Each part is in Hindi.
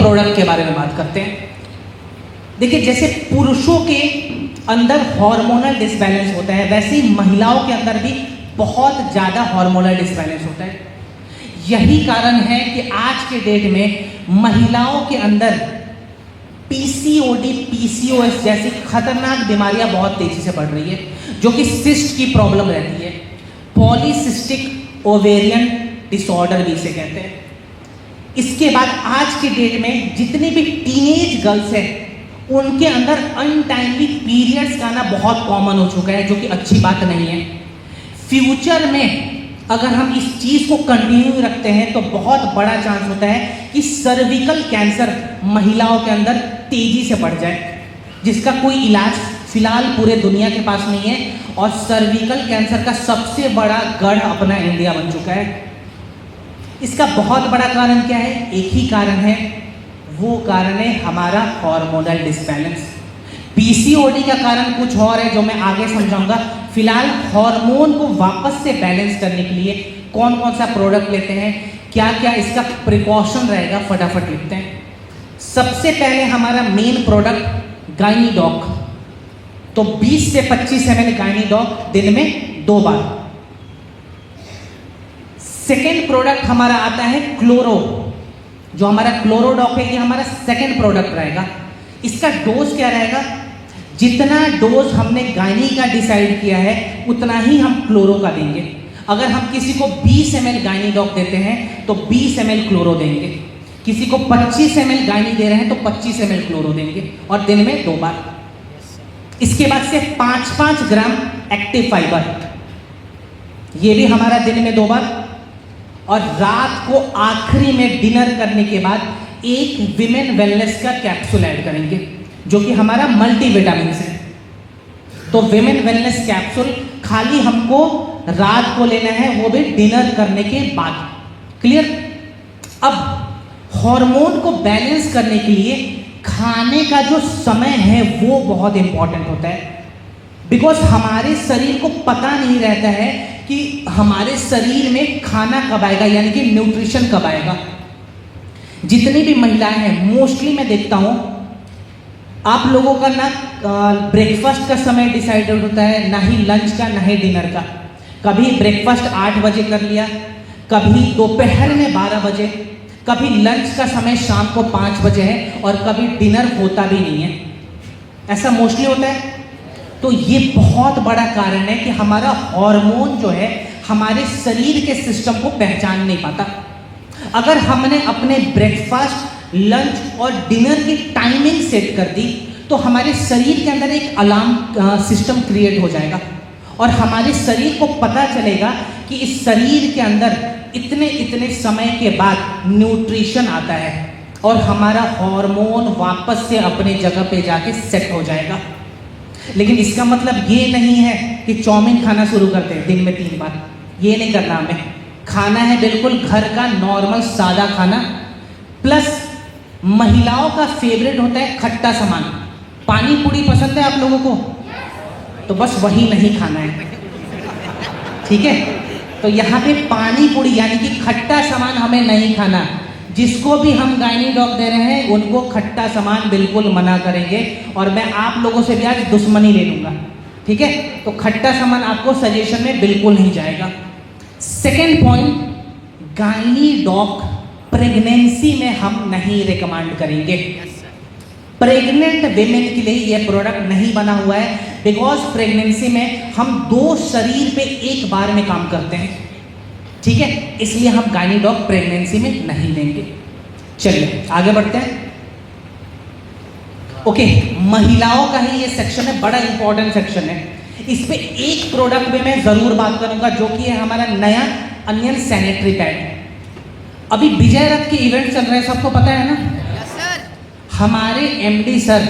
प्रोडक्ट के बारे में बात करते हैं। देखिए, जैसे पुरुषों के अंदर हार्मोनल डिसबैलेंस होता है, वैसे ही महिलाओं के अंदर भी बहुत ज़्यादा हार्मोनल डिसबैलेंस होता है। यही कारण है कि आज के डेट में महिलाओं के अंदर पीसीओडी, पीसीओएस जैसी खतरनाक बीमारियां बहुत तेजी से बढ़ रही है, जो कि सिस्ट की प्रॉब्लम रहती है। पॉलीसिस्टिक ओवेरियन डिसऑर्डर भी इसे कहते हैं। इसके बाद आज के डेट में जितनी भी टीनेज गर्ल्स हैं, उनके अंदर अनटाइमली पीरियड्स का आना बहुत कॉमन हो चुका है, जो कि अच्छी बात नहीं है। फ्यूचर में अगर हम इस चीज़ को कंटिन्यू रखते हैं तो बहुत बड़ा चांस होता है कि सर्विकल कैंसर महिलाओं के अंदर तेजी से बढ़ जाए, जिसका कोई इलाज फिलहाल पूरे दुनिया के पास नहीं है। और सर्विकल कैंसर का सबसे बड़ा गढ़ अपना इंडिया बन चुका है। इसका बहुत बड़ा कारण क्या है? एक ही कारण है, वो कारण है हमारा हार्मोनल डिसबैलेंस। पीसीओडी का कारण कुछ और है, जो मैं आगे समझाऊंगा। फिलहाल हार्मोन को वापस से बैलेंस करने के लिए कौन कौन सा प्रोडक्ट लेते हैं, क्या क्या इसका प्रिकॉशन रहेगा, फटाफट लिखते हैं। सबसे पहले हमारा मेन प्रोडक्ट गाइनीडॉक। तो 20 से 25 ml गाइनीडॉक दिन में 2 बार। सेकेंड प्रोडक्ट हमारा आता है क्लोरो। जो हमारा क्लोरोडॉक है, ये हमारा सेकेंड प्रोडक्ट रहेगा। इसका डोज क्या रहेगा? जितना डोज हमने गायनी का डिसाइड किया है, उतना ही हम क्लोरो का देंगे। अगर हम किसी को 20 ml गायनीडॉक देते हैं तो 20 ml क्लोरो देंगे। किसी को 25 ml गायनी दे रहे हैं तो 25 ml क्लोरो देंगे, और दिन में 2 बार। इसके बाद से 5-5 ग्राम एक्टिव फाइबर, ये भी हमारा दिन में 2 बार। और रात को आखिरी में डिनर करने के बाद एक विमेन वेलनेस का कैप्सूल ऐड करेंगे, जो कि हमारा मल्टीविटामिन है। तो विमेन वेलनेस कैप्सूल खाली हमको रात को लेना है, वो भी डिनर करने के बाद। क्लियर? अब हार्मोन को बैलेंस करने के लिए खाने का जो समय है वो बहुत इंपॉर्टेंट होता है। बिकॉज हमारे शरीर को पता नहीं रहता है कि हमारे शरीर में खाना कब आएगा, यानी कि न्यूट्रिशन कब आएगा। जितनी भी महिलाएं हैं, मोस्टली मैं देखता हूं, आप लोगों का ना ब्रेकफास्ट का समय डिसाइडेड होता है, ना ही लंच का, ना ही डिनर का। कभी ब्रेकफास्ट 8 बजे कर लिया, कभी दोपहर में 12 बजे, कभी लंच का समय शाम को 5 बजे है, और कभी डिनर होता भी नहीं है। ऐसा मोस्टली होता है। तो ये बहुत बड़ा कारण है कि हमारा हार्मोन जो है हमारे शरीर के सिस्टम को पहचान नहीं पाता। अगर हमने अपने ब्रेकफास्ट, लंच और डिनर की टाइमिंग सेट कर दी, तो हमारे शरीर के अंदर एक अलार्म सिस्टम क्रिएट हो जाएगा, और हमारे शरीर को पता चलेगा कि इस शरीर के अंदर इतने इतने समय के बाद न्यूट्रिशन आता है, और हमारा हार्मोन वापस से अपने जगह पे जाके सेट हो जाएगा। लेकिन इसका मतलब ये नहीं है कि चाउमीन खाना शुरू करते हैं दिन में 3 बार। ये नहीं करना हमें। खाना है बिल्कुल घर का नॉर्मल सादा खाना। प्लस महिलाओं का फेवरेट होता है खट्टा सामान। पानी पूरी पसंद है आप लोगों को? तो बस वही नहीं खाना है, ठीक है? तो यहाँ पे पानी पूरी यानी कि खट्टा सामान हमें नहीं खाना। जिसको भी हम गायनीडॉक दे रहे हैं उनको खट्टा सामान बिल्कुल मना करेंगे, और मैं आप लोगों से भी आज दुश्मनी ले लूँगा, ठीक है? तो खट्टा सामान आपको सजेशन में बिल्कुल नहीं जाएगा। सेकेंड पॉइंट, गायनीडॉक प्रेगनेंसी में हम नहीं रिकमेंड करेंगे। प्रेग्नेंट वेमेन के लिए यह प्रोडक्ट नहीं बना हुआ है, बिकॉज प्रेगनेंसी में हम 2 शरीर पे एक बार में काम करते हैं, ठीक है? इसलिए हम गायनीडॉक प्रेगनेंसी में नहीं लेंगे। चलिए आगे बढ़ते हैं। ओके, महिलाओं का ही ये सेक्शन है, बड़ा इंपॉर्टेंट सेक्शन है। इस पे एक प्रोडक्ट पे मैं जरूर बात करूंगा, जो कि है हमारा नया अनियन सैनिटरी पैड। अभी विजय रथ के इवेंट चल रहे हैं, सबको पता है ना? हमारे एमडी सर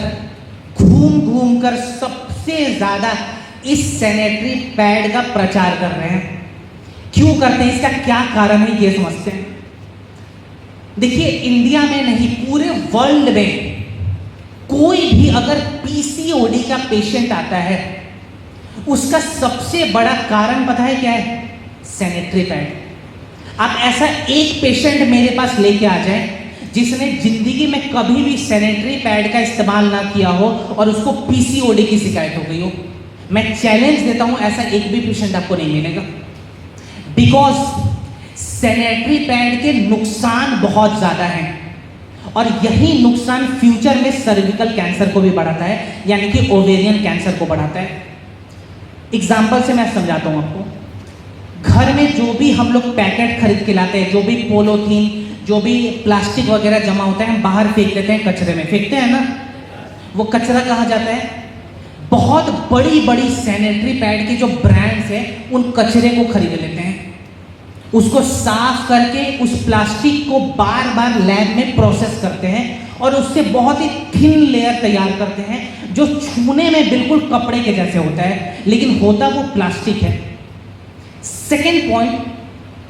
घूम घूम कर सबसे ज्यादा इस सैनिटरी पैड का प्रचार कर रहे हैं। क्यों करते हैं, इसका क्या कारण है, ये समझते हैं। देखिए, इंडिया में नहीं पूरे वर्ल्ड में कोई भी अगर पीसीओडी का पेशेंट आता है, उसका सबसे बड़ा कारण पता है क्या है? Sanitary pad. आप ऐसा एक पेशेंट मेरे पास लेके आ जाए जिसने जिंदगी में कभी भी सैनिटरी पैड का इस्तेमाल ना किया हो और उसको पीसीओडी की शिकायत हो गई हो, मैं चैलेंज देता हूं ऐसा एक भी पेशेंट आपको नहीं मिलेगा। बिकॉज सैनिटरी पैड के नुकसान बहुत ज्यादा हैं और यही नुकसान फ्यूचर में सर्विकल कैंसर को भी बढ़ाता है, यानी कि ओवेरियन कैंसर को बढ़ाता है। एग्जाम्पल से मैं समझाता हूं आपको। घर में जो भी हम लोग पैकेट खरीद के लाते हैं, जो भी पोलोथीन, जो भी प्लास्टिक वगैरह जमा होता है, हम बाहर फेंक देते हैं, कचरे में फेंकते हैं ना। वो कचरा कहाँ जाता है? बहुत बड़ी बड़ी सैनिटरी पैड के जो ब्रांड्स हैं उन कचरे को खरीद लेते हैं, उसको साफ करके उस प्लास्टिक को बार बार लैब में प्रोसेस करते हैं और उससे बहुत ही थिन लेयर तैयार करते हैं जो छूने में बिल्कुल कपड़े के जैसे होता है, लेकिन होता वो प्लास्टिक है। सेकेंड पॉइंट,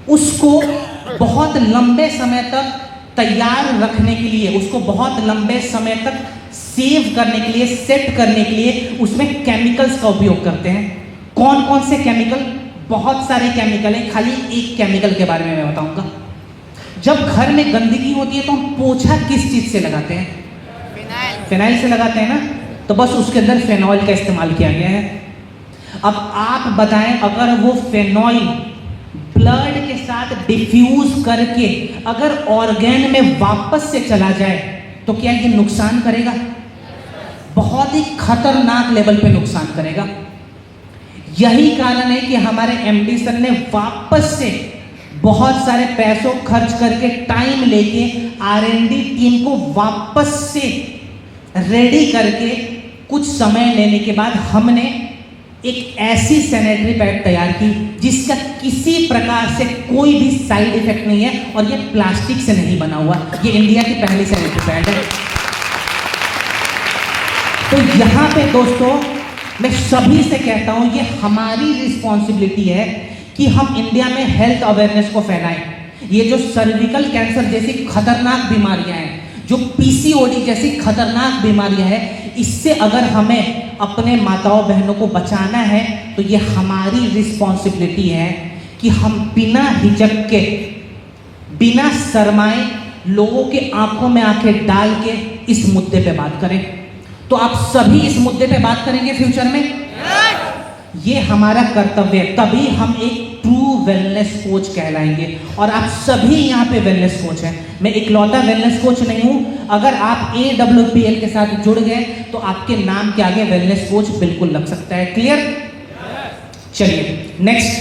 उसको बहुत लंबे समय तक तैयार रखने के लिए, उसको बहुत लंबे समय तक सेव करने के लिए, सेट करने के लिए उसमें केमिकल्स का उपयोग करते हैं। कौन कौन से केमिकल? बहुत सारे केमिकल हैं, खाली एक केमिकल के बारे में मैं बताऊंगा। जब घर में गंदगी होती है तो हम पोछा किस चीज से लगाते हैं? फिनाइल से लगाते हैं ना। तो बस उसके अंदर फेनॉल का इस्तेमाल किया गया है। अब आप बताएं, अगर वो फेनॉल ब्लड के साथ डिफ्यूज करके अगर ऑर्गेन में वापस से चला जाए तो क्या ये नुकसान करेगा? बहुत ही खतरनाक लेवल पे नुकसान करेगा। यही कारण है कि हमारे एमडी सर ने वापस से बहुत सारे पैसों खर्च करके, टाइम लेके आर&डी टीम को वापस से रेडी करके, कुछ समय लेने के बाद हमने एक ऐसी सैनिटरी पैड तैयार की जिसका किसी प्रकार से कोई भी साइड इफेक्ट नहीं है और ये प्लास्टिक से नहीं बना हुआ। ये इंडिया की पहली सैनिटरी पैड है। तो यहाँ पे दोस्तों मैं सभी से कहता हूँ, ये हमारी रिस्पॉन्सिबिलिटी है कि हम इंडिया में हेल्थ अवेयरनेस को फैलाएं। ये जो सर्विकल कैंसर जैसी खतरनाक बीमारियां हैं, जो पीसीओडी जैसी खतरनाक बीमारियां हैं, इससे अगर हमें अपने माताओं बहनों को बचाना है तो ये हमारी रिस्पॉन्सिबिलिटी है कि हम बिना हिचक के, बिना शर्माए, लोगों के आंखों में आंखें डाल के इस मुद्दे पे बात करें। तो आप सभी इस मुद्दे पे बात करेंगे फ्यूचर में? ये हमारा कर्तव्य है, तभी हम एक ट्रू वेलनेस कोच कहलाएंगे। और आप सभी यहाँ पे वेलनेस कोच हैं। मैं इकलौता वेलनेस कोच नहीं हूँ। अगर आप AWPL के साथ जुड़ गए तो आपके नाम के आगे वेलनेस कोच बिल्कुल लग सकता है। क्लियर? चलिए नेक्स्ट।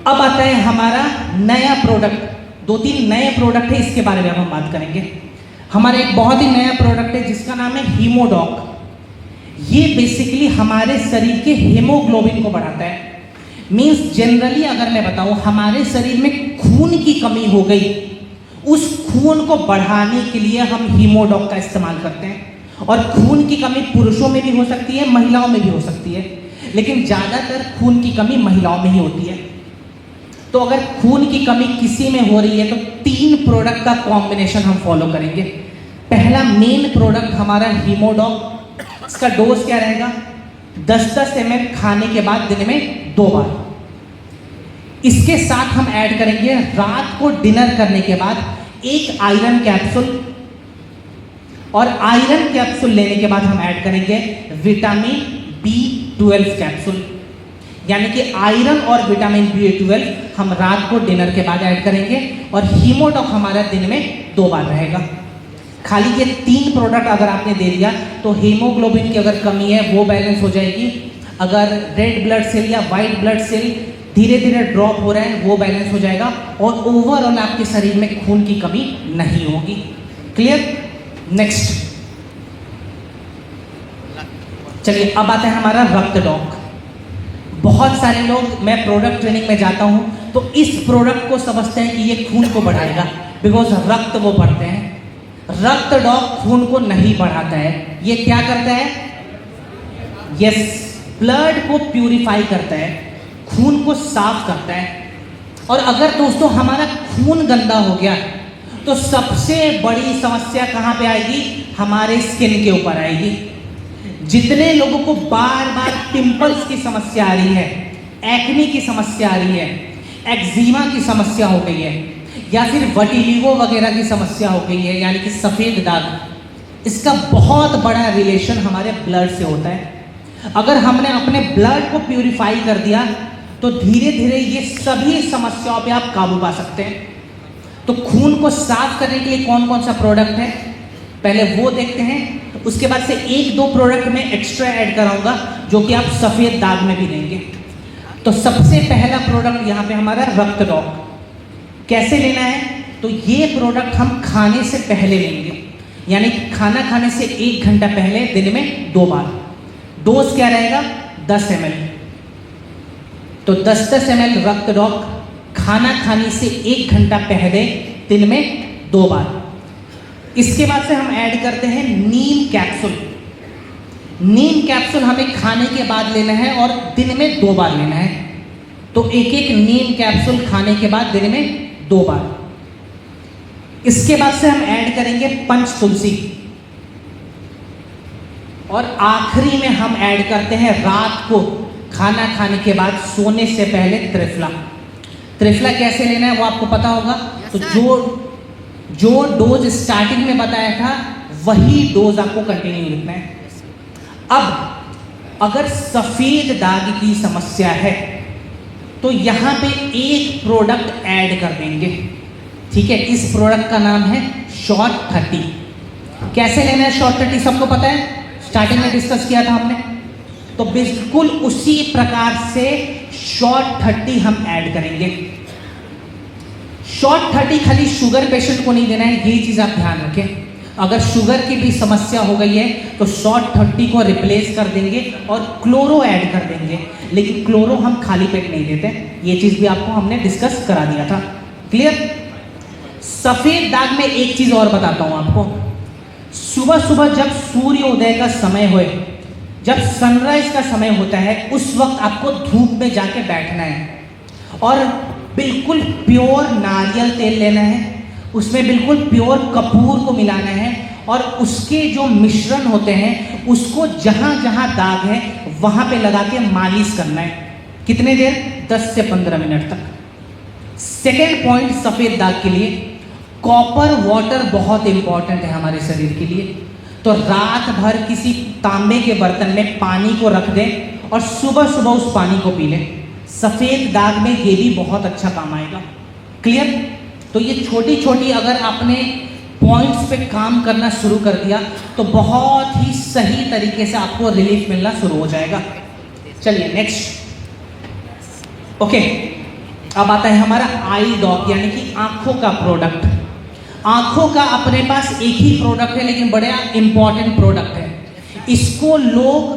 अब आता है हमारा नया प्रोडक्ट। 2-3 नए प्रोडक्ट है, इसके बारे में हम बात करेंगे। हमारा एक बहुत ही नया प्रोडक्ट है जिसका नाम है हीमोडॉक। ये बेसिकली हमारे शरीर के हीमोग्लोबिन को बढ़ाता है। मींस जनरली अगर मैं बताऊं, हमारे शरीर में खून की कमी हो गई, उस खून को बढ़ाने के लिए हम हीमोडॉक का इस्तेमाल करते हैं। और खून की कमी पुरुषों में भी हो सकती है, महिलाओं में भी हो सकती है, लेकिन ज़्यादातर खून की कमी महिलाओं में ही होती है। तो अगर खून की कमी किसी में हो रही है तो 3 प्रोडक्ट का कॉम्बिनेशन हम फॉलो करेंगे। पहला मेन प्रोडक्ट हमारा हीमोडॉक। इसका डोज क्या रहेगा? 10-10 ml खाने के बाद दिन में 2 बार। इसके साथ हम ऐड करेंगे रात को डिनर करने के बाद एक आयरन कैप्सूल, और आयरन कैप्सूल लेने के बाद हम ऐड करेंगे विटामिन B12 कैप्सूल। यानी कि आयरन और विटामिन B12 हम रात को डिनर के बाद ऐड करेंगे और हीमोडॉक हमारा दिन में 2 बार रहेगा। खाली ये 3 प्रोडक्ट अगर आपने दे दिया तो हीमोग्लोबिन की अगर कमी है वो बैलेंस हो जाएगी। अगर रेड ब्लड सेल या वाइट ब्लड सेल धीरे धीरे ड्रॉप हो रहा है वो बैलेंस हो जाएगा और ओवरऑल आपके शरीर में खून की कमी नहीं होगी। क्लियर? नेक्स्ट। चलिए अब आता है हमारा रक्त डॉक। बहुत सारे लोग, मैं प्रोडक्ट ट्रेनिंग में जाता हूं तो इस प्रोडक्ट को समझते हैं कि ये खून को बढ़ाएगा, बिकॉज रक्त वो बढ़ते हैं। रक्त डॉक खून को नहीं बढ़ाता है। ये क्या करता है? यस, ब्लड को प्यूरिफाई करता है, खून को साफ करता है। और अगर दोस्तों हमारा खून गंदा हो गया तो सबसे बड़ी समस्या कहाँ पे आएगी? हमारे स्किन के ऊपर आएगी। जितने लोगों को बार बार पिंपल्स की समस्या आ रही है, एक्ने की समस्या आ रही है, एक्जिमा की समस्या हो गई है, या फिर वटिलिगो वगैरह की समस्या हो गई है, यानी कि सफ़ेद दाग, इसका बहुत बड़ा रिलेशन हमारे ब्लड से होता है। अगर हमने अपने ब्लड को प्यूरिफाई कर दिया तो धीरे धीरे ये सभी समस्याओं पे आप काबू पा सकते हैं। तो खून को साफ करने के लिए कौन कौन सा प्रोडक्ट है, पहले वो देखते हैं। उसके बाद से एक दो प्रोडक्ट में एक्स्ट्रा ऐड कराऊंगा जो कि आप सफ़ेद दाग में भी लेंगे। तो सबसे पहला प्रोडक्ट यहाँ पे हमारा रक्त डॉक। कैसे लेना है, तो ये प्रोडक्ट हम खाने से पहले लेंगे, यानी खाना खाने से 1 घंटा पहले दिन में 2 बार। डोज क्या रहेगा, 10 ml। तो 10-10 ml रक्त डॉक खाना खाने से 1 घंटा पहले दिन में 2 बार। इसके बाद से हम ऐड करते हैं नीम कैप्सूल। नीम कैप्सूल हमें खाने के बाद लेना है और दिन में 2 बार लेना है। तो एक एक नीम कैप्सूल खाने के बाद दिन में 2 बार। इसके बाद से हम ऐड करेंगे पंच तुलसी, और आखिरी में हम ऐड करते हैं रात को खाना खाने के बाद सोने से पहले त्रिफला। त्रिफला कैसे लेना है वो आपको पता होगा। तो जो डोज स्टार्टिंग में बताया था वही डोज आपको कंटिन्यू रखना है। अब अगर सफ़ेद दाग की समस्या है तो यहाँ पे एक प्रोडक्ट ऐड कर देंगे, ठीक है। इस प्रोडक्ट का नाम है शॉर्ट 30। कैसे लेना है शॉर्ट 30 सबको पता है, स्टार्टिंग में डिस्कस किया था हमने। तो बिल्कुल उसी प्रकार से शॉर्ट 30 हम ऐड करेंगे। शॉर्ट 30 खाली शुगर पेशेंट को नहीं देना है, ये चीज़ आप ध्यान रखें। अगर शुगर की भी समस्या हो गई है तो शॉर्ट 30 को रिप्लेस कर देंगे और क्लोरो ऐड कर देंगे। लेकिन क्लोरो हम खाली पेट नहीं देते, ये चीज़ भी आपको हमने डिस्कस करा दिया था। क्लियर। सफ़ेद दाग में एक चीज़ और बताता हूँ आपको। सुबह सुबह जब सूर्योदय का समय होए, जब सनराइज का समय होता है, उस वक्त आपको धूप में जाके बैठना है और बिल्कुल प्योर नारियल तेल लेना है, उसमें बिल्कुल प्योर कपूर को मिलाना है और उसके जो मिश्रण होते हैं उसको जहाँ जहाँ दाग है वहाँ पे लगा के मालिश करना है। कितने देर, 10 से 15 मिनट तक। सेकेंड पॉइंट सफ़ेद दाग के लिए, कॉपर वाटर बहुत इंपॉर्टेंट है हमारे शरीर के लिए। तो रात भर किसी तांबे के बर्तन में पानी को रख दें और सुबह सुबह उस पानी को पी लें। सफ़ेद दाग में ये भी बहुत अच्छा काम आएगा। क्लियर। तो ये छोटी छोटी अगर आपने पॉइंट्स पे काम करना शुरू कर दिया तो बहुत ही सही तरीके से आपको रिलीफ मिलना शुरू हो जाएगा। चलिए नेक्स्ट। ओके, अब आता है हमारा आई डॉक, यानी कि आंखों का प्रोडक्ट। आंखों का अपने पास एक ही प्रोडक्ट है लेकिन बड़ा इंपॉर्टेंट प्रोडक्ट है। इसको लोग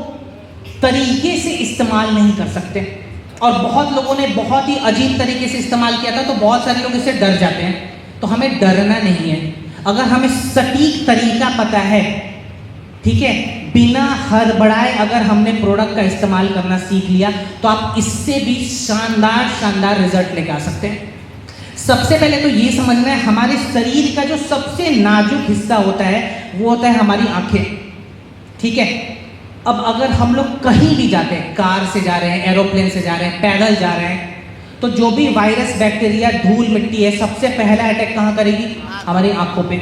तरीके से इस्तेमाल नहीं कर सकते और बहुत लोगों ने बहुत ही अजीब तरीके से इस्तेमाल किया था, तो बहुत सारे लोग इससे डर जाते हैं। तो हमें डरना नहीं है। अगर हमें सटीक तरीका पता है, ठीक है, बिना हड़बड़ाए अगर हमने प्रोडक्ट का इस्तेमाल करना सीख लिया तो आप इससे भी शानदार शानदार रिजल्ट लेकर आ सकते हैं। सबसे पहले तो ये समझना है हमारे शरीर का जो सबसे नाजुक हिस्सा होता है वो होता है हमारी आंखें, ठीक है। अब अगर हम लोग कहीं भी जाते हैं, कार से जा रहे हैं, एरोप्लेन से जा रहे हैं, पैदल जा रहे हैं, तो जो भी वायरस, बैक्टीरिया, धूल मिट्टी है, सबसे पहला अटैक कहाँ करेगी, हमारी आंखों पे।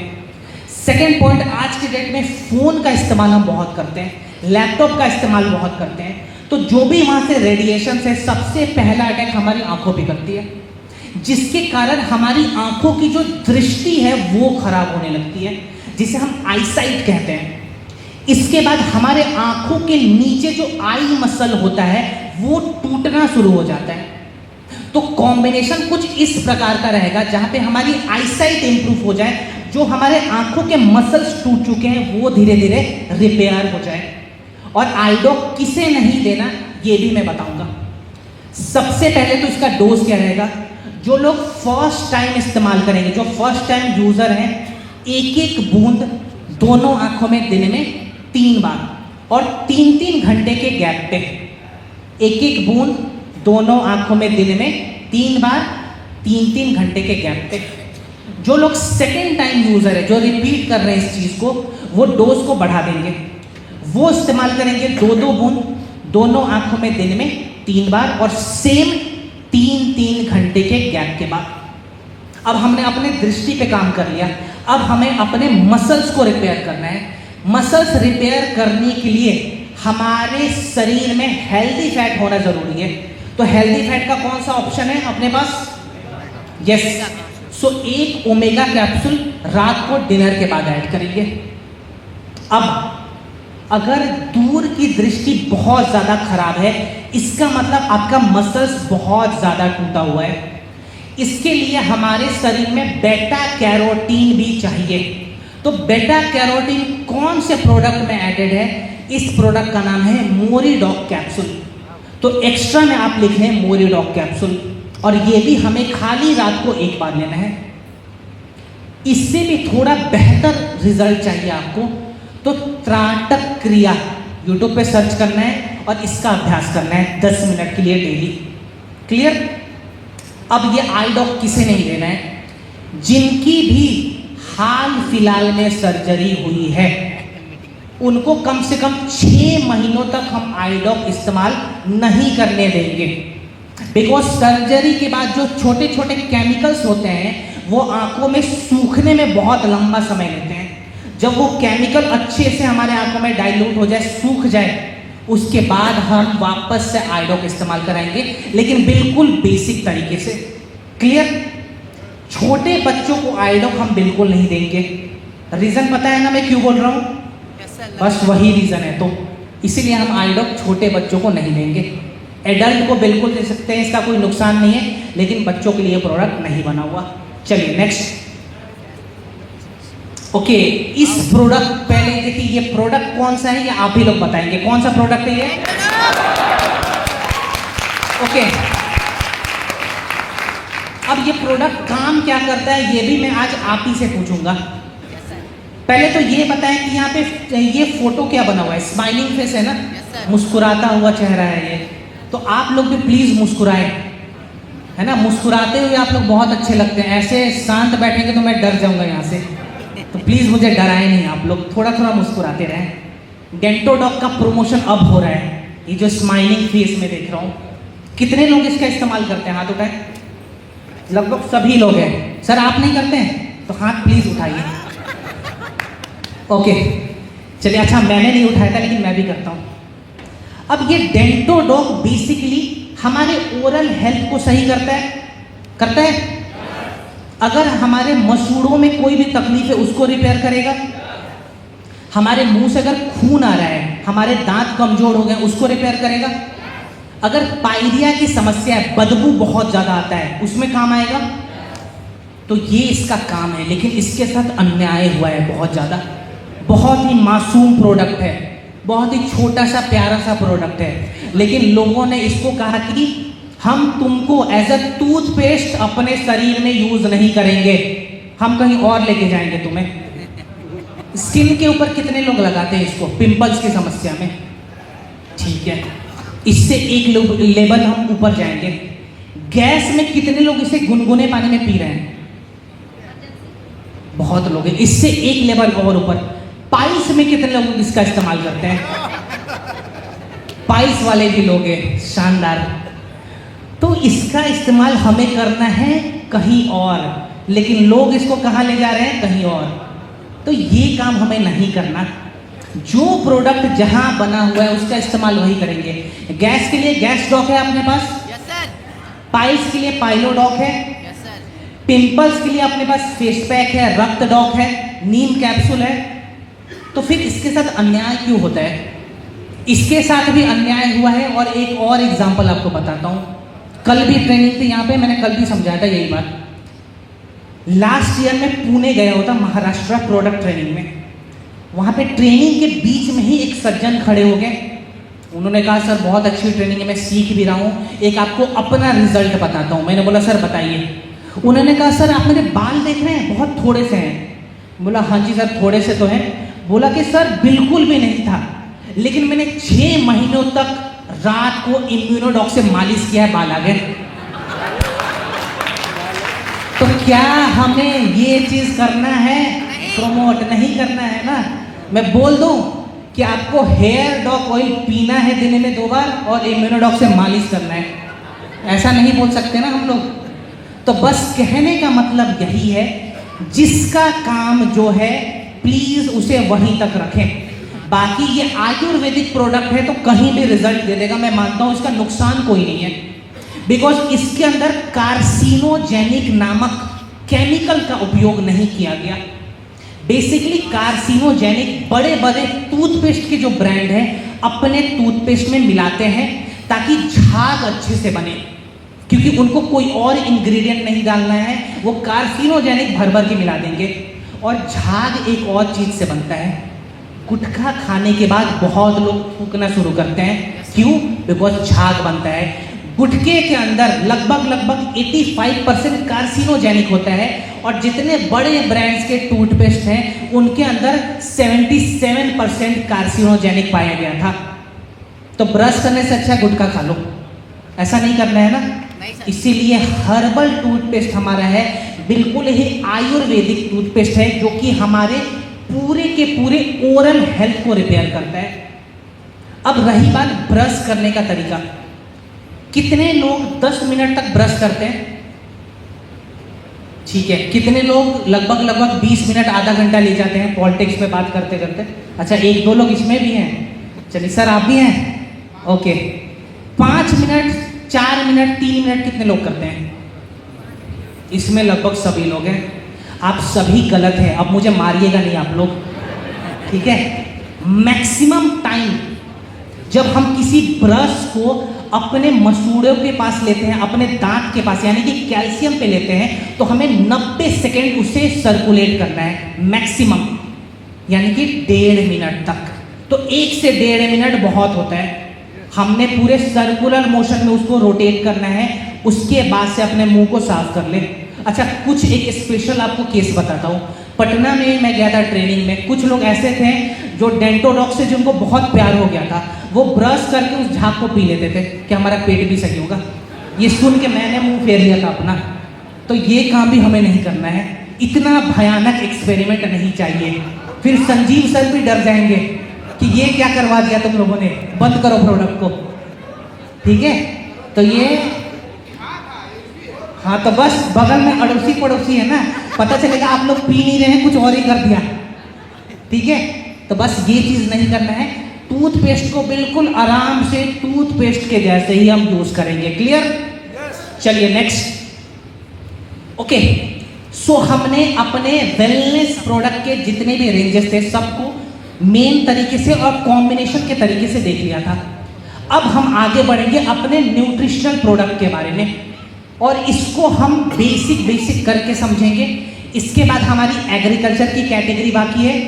सेकेंड पॉइंट, आज के डेट में फ़ोन का इस्तेमाल हम बहुत करते हैं, लैपटॉप का इस्तेमाल बहुत करते हैं, तो जो भी वहाँ से रेडिएशन से सबसे पहला अटैक हमारी आंखों पे करती है, जिसके कारण हमारी आंखों की जो दृष्टि है वो खराब होने लगती है, जिसे हम आईसाइट कहते हैं। इसके बाद हमारे आंखों के नीचे जो आई मसल होता है वो टूटना शुरू हो जाता है। तो कॉम्बिनेशन कुछ इस प्रकार का रहेगा जहाँ पे हमारी आईसाइट इंप्रूव हो जाए, जो हमारे आंखों के मसल्स टूट चुके हैं वो धीरे धीरे रिपेयर हो जाए। और आई डॉक किसे नहीं देना ये भी मैं बताऊंगा। सबसे पहले तो इसका डोज क्या रहेगा, जो लोग फर्स्ट टाइम इस्तेमाल करेंगे, जो फर्स्ट टाइम यूजर हैं, 1-1 बूंद दोनों आंखों में दिन में 3 बार और 3-3 घंटे के गैप पे 1-1 बूंद दोनों आंखों में दिन में 3 बार 3-3 घंटे के गैप पे। जो लोग सेकेंड टाइम यूजर है, जो रिपीट कर रहे हैं इस चीज को, वो डोज को बढ़ा देंगे, वो इस्तेमाल करेंगे 2-2 बूंद दोनों आंखों में दिन में 3 बार और सेम 3-3 घंटे के गैप के बाद। अब हमने अपने दृष्टि पे काम कर लिया, अब हमें अपने मसल्स को रिपेयर करना है। मसल्स रिपेयर करने के लिए हमारे शरीर में हेल्दी फैट होना जरूरी है। तो हेल्दी फैट का कौन सा ऑप्शन है अपने पास? यस। सो एक ओमेगा कैप्सूल रात को डिनर के बाद ऐड करेंगे। अब अगर दूर की दृष्टि बहुत ज़्यादा खराब है, इसका मतलब आपका मसल्स बहुत ज़्यादा टूटा हुआ है। इसके लिए हमारे शरीर में बेटा कैरोटीन भी चाहिए। तो बेटा कैरोटीन कौन से प्रोडक्ट में एडेड है? इस प्रोडक्ट का नाम है मोरीडॉक कैप्सूल। तो एक्स्ट्रा में आप लिख लें मोरीडॉक कैप्सूल, और ये भी हमें खाली रात को एक बार लेना है। इससे भी थोड़ा बेहतर रिजल्ट चाहिए आपको तो त्राटक क्रिया यूट्यूब पे सर्च करना है और इसका अभ्यास करना है 10 मिनट के लिए डेली। क्लियर? अब ये आई डॉक किसे नहीं लेना है? जिनकी भी हाल फिलहाल में सर्जरी हुई है उनको कम से कम 6 महीनों तक हम आई डॉक इस्तेमाल नहीं करने देंगे। बिकॉज सर्जरी के बाद जो छोटे छोटे केमिकल्स होते हैं वो आंखों में सूखने में बहुत लंबा समय लेते हैं। जब वो केमिकल अच्छे से हमारे आंखों में डाइल्यूट हो जाए, सूख जाए, उसके बाद हम वापस से आई डॉक इस्तेमाल कराएंगे, लेकिन बिल्कुल बेसिक तरीके से। क्लियर? छोटे बच्चों को आई डॉक हम बिल्कुल नहीं देंगे। रीजन पता है ना मैं क्यों बोल रहा हूँ? बस वही रीजन है। तो इसीलिए हम आई डॉक छोटे बच्चों को नहीं देंगे। एडल्ट को बिल्कुल दे सकते हैं, इसका कोई नुकसान नहीं है, लेकिन बच्चों के लिए प्रोडक्ट नहीं बना हुआ। चलिए नेक्स्ट। ओके, इस प्रोडक्ट पहले देखिए, ये प्रोडक्ट कौन सा है ये आप ही लोग बताएंगे। कौन सा प्रोडक्ट है ये? ओके, अब ये प्रोडक्ट काम क्या करता है ये भी मैं आज आप ही से पूछूंगा। पहले तो ये बताएं कि यहाँ पे ये फोटो क्या बना हुआ है? स्माइलिंग फेस है ना, मुस्कुराता हुआ चेहरा है ये। तो आप लोग भी प्लीज मुस्कुराएं, है ना। मुस्कुराते हुए आप लोग बहुत अच्छे लगते हैं। ऐसे शांत बैठेंगे तो मैं डर जाऊंगा यहाँ से, तो प्लीज मुझे डराए नहीं आप लोग, थोड़ा थोड़ा मुस्कुराते रहें। डेंटोडॉक का प्रमोशन अब हो रहा है, ये जो स्माइलिंग फेस में देख रहा हूँ। कितने लोग इसका इस्तेमाल करते हैं? हाथ उठाएं। लगभग सभी लोग हैं। सर आप नहीं करते हैं तो हाथ प्लीज उठाइए। ओके चलिए, अच्छा मैंने नहीं उठाया था लेकिन मैं भी करता हूँ। अब ये डेंटोडॉक बेसिकली हमारे ओरल हेल्थ को सही करता है। अगर हमारे मसूड़ों में कोई भी तकलीफ है उसको रिपेयर करेगा। हमारे मुंह से अगर खून आ रहा है, हमारे दांत कमजोर हो गए, उसको रिपेयर करेगा। अगर पायरिया की समस्या है, बदबू बहुत ज्यादा आता है, उसमें काम आएगा। तो ये इसका काम है, लेकिन इसके साथ अन्याय हुआ है बहुत ज्यादा। बहुत ही मासूम प्रोडक्ट है, बहुत ही छोटा सा प्यारा सा प्रोडक्ट है, लेकिन लोगों ने इसको कहा कि हम तुमको एज अ टूथपेस्ट अपने शरीर में यूज नहीं करेंगे, हम कहीं और लेके जाएंगे तुम्हें। स्किन के ऊपर कितने लोग लगाते हैं इसको पिंपल्स की समस्या में? ठीक है, इससे एक लेवल हम ऊपर जाएंगे। गैस में कितने लोग इसे गुनगुने पानी में पी रहे हैं? बहुत लोग हैं। इससे एक लेवल और ऊपर पाइल्स में कितने लोग इसका इस्तेमाल करते हैं? पाइल्स वाले भी लोग हैं, शानदार। तो इसका इस्तेमाल हमें करना है कहीं और, लेकिन लोग इसको कहाँ ले जा रहे हैं? कहीं और। तो ये काम हमें नहीं करना। जो प्रोडक्ट जहां बना हुआ है उसका इस्तेमाल वही करेंगे। गैस के लिए गैस डॉक है अपने पास, पाइल्स के लिए पाइलोडॉक है, पिंपल्स के लिए अपने पास फेस पैक है, रक्त डॉक है, नीम कैप्सूल है। तो फिर इसके साथ अन्याय क्यों होता है? इसके साथ भी अन्याय हुआ है। और एक और एग्जांपल आपको बताता हूं। कल भी ट्रेनिंग थी यहाँ पे, मैंने कल भी समझाया था यही बात। लास्ट ईयर में पुणे गया होता, महाराष्ट्र प्रोडक्ट ट्रेनिंग में। वहाँ पे ट्रेनिंग के बीच में ही एक सज्जन खड़े हो गए। उन्होंने कहा सर बहुत अच्छी ट्रेनिंग है, मैं सीख भी रहा हूँ, एक आपको अपना रिजल्ट बताता हूँ। मैंने बोला सर बताइए। उन्होंने कहा सर आप मेरे बाल देख रहे हैं, बहुत थोड़े से हैं। बोला हाँ जी सर थोड़े से तो हैं। बोला कि सर बिल्कुल भी नहीं था, लेकिन मैंने 6 महीनों तक रात को इम्यूनोडॉक से मालिश किया है, बाल आ गए। तो क्या हमें ये चीज करना है? प्रमोट नहीं करना है ना। मैं बोल दूं कि आपको हेयर डॉक ऑयल पीना है दिन में 2 बार और इम्यूनोडॉक से मालिश करना है, ऐसा नहीं बोल सकते ना हम लोग। तो बस कहने का मतलब यही है, जिसका काम जो है प्लीज उसे वहीं तक रखें। बाकी ये आयुर्वेदिक प्रोडक्ट है तो कहीं भी रिजल्ट दे देगा, मैं मानता हूं इसका नुकसान कोई नहीं है, बिकॉज इसके अंदर कार्सिनोजेनिक नामक केमिकल का उपयोग नहीं किया गया। बेसिकली कार्सिनोजेनिक बड़े बड़े टूथपेस्ट के जो ब्रांड हैं अपने टूथपेस्ट में मिलाते हैं ताकि झाग अच्छे से बने, क्योंकि उनको कोई और इंग्रेडिएंट नहीं डालना है, वो कार्सिनोजेनिक भर भर के मिला देंगे। और झाग एक और चीज से बनता है, गुटखा खाने के बाद बहुत लोग थूकना शुरू करते हैं, क्यों? बिकॉज झाग बनता है। गुटखे के अंदर लगभग 85% कार्सिनोजेनिक होता है, और जितने बड़े ब्रांड्स के टूथपेस्ट हैं उनके अंदर 77% कार्सिनोजेनिक पाया गया था। तो ब्रश करने से अच्छा गुटखा खा लो, ऐसा नहीं करना है ना। इसीलिए हर्बल टूथपेस्ट हमारा है, बिल्कुल ही आयुर्वेदिक टूथपेस्ट है, जो कि हमारे पूरे के पूरे ओरल हेल्थ को रिपेयर करता है। अब रही बात ब्रश करने का तरीका, कितने लोग 10 मिनट तक ब्रश करते हैं? ठीक है, कितने लोग लगभग 20 मिनट आधा घंटा ले जाते हैं पॉलिटिक्स पे बात करते करते? अच्छा, 1-2 लोग इसमें भी हैं। चलिए सर, आप भी हैं? ओके, 5 मिनट, 4 मिनट, 3 मिनट कितने लोग करते हैं? इसमें लगभग सभी लोग हैं। आप सभी गलत हैं, अब मुझे मारिएगा नहीं आप लोग, ठीक है? मैक्सिमम टाइम जब हम किसी ब्रश को अपने मसूड़ों के पास लेते हैं, अपने दांत के पास, यानी कि कैल्शियम पे लेते हैं, तो हमें 90 सेकेंड उसे सर्कुलेट करना है मैक्सिमम, यानी कि 1.5 मिनट तक। तो 1 से 1.5 मिनट बहुत होता है। हमने पूरे सर्कुलर मोशन में उसको रोटेट करना है, उसके बाद से अपने मुंह को साफ कर ले। अच्छा, कुछ एक स्पेशल आपको केस बताता हूँ। पटना में मैं गया था ट्रेनिंग में, कुछ लोग ऐसे थे जो डेंटोडॉक्स से जिनको बहुत प्यार हो गया था, वो ब्रश करके उस झाग को पी लेते थे कि हमारा पेट भी सही होगा। ये सुन के मैंने मुंह फेर लिया था अपना। तो ये काम भी हमें नहीं करना है, इतना भयानक एक्सपेरिमेंट नहीं चाहिए, फिर संजीव सर भी डर जाएंगे कि ये क्या करवा दिया तुम लोगों ने, बंद करो प्रोडक्ट को, ठीक है? तो ये हाँ, तो बस बगल में अड़ोसी पड़ोसी है ना, पता चलेगा आप लोग पी नहीं रहे हैं, कुछ और ही कर दिया, ठीक है? तो बस ये चीज नहीं करना है। टूथपेस्ट को बिल्कुल आराम से टूथपेस्ट के जैसे ही हम यूज करेंगे। क्लियर? चलिए नेक्स्ट। ओके, सो हमने अपने वेलनेस प्रोडक्ट के जितने भी रेंजेस थे सबको मेन तरीके से और कॉम्बिनेशन के तरीके से देख लिया था। अब हम आगे बढ़ेंगे अपने न्यूट्रिशनल प्रोडक्ट के बारे में, और इसको हम बेसिक करके समझेंगे। इसके बाद हमारी एग्रीकल्चर की कैटेगरी बाकी है,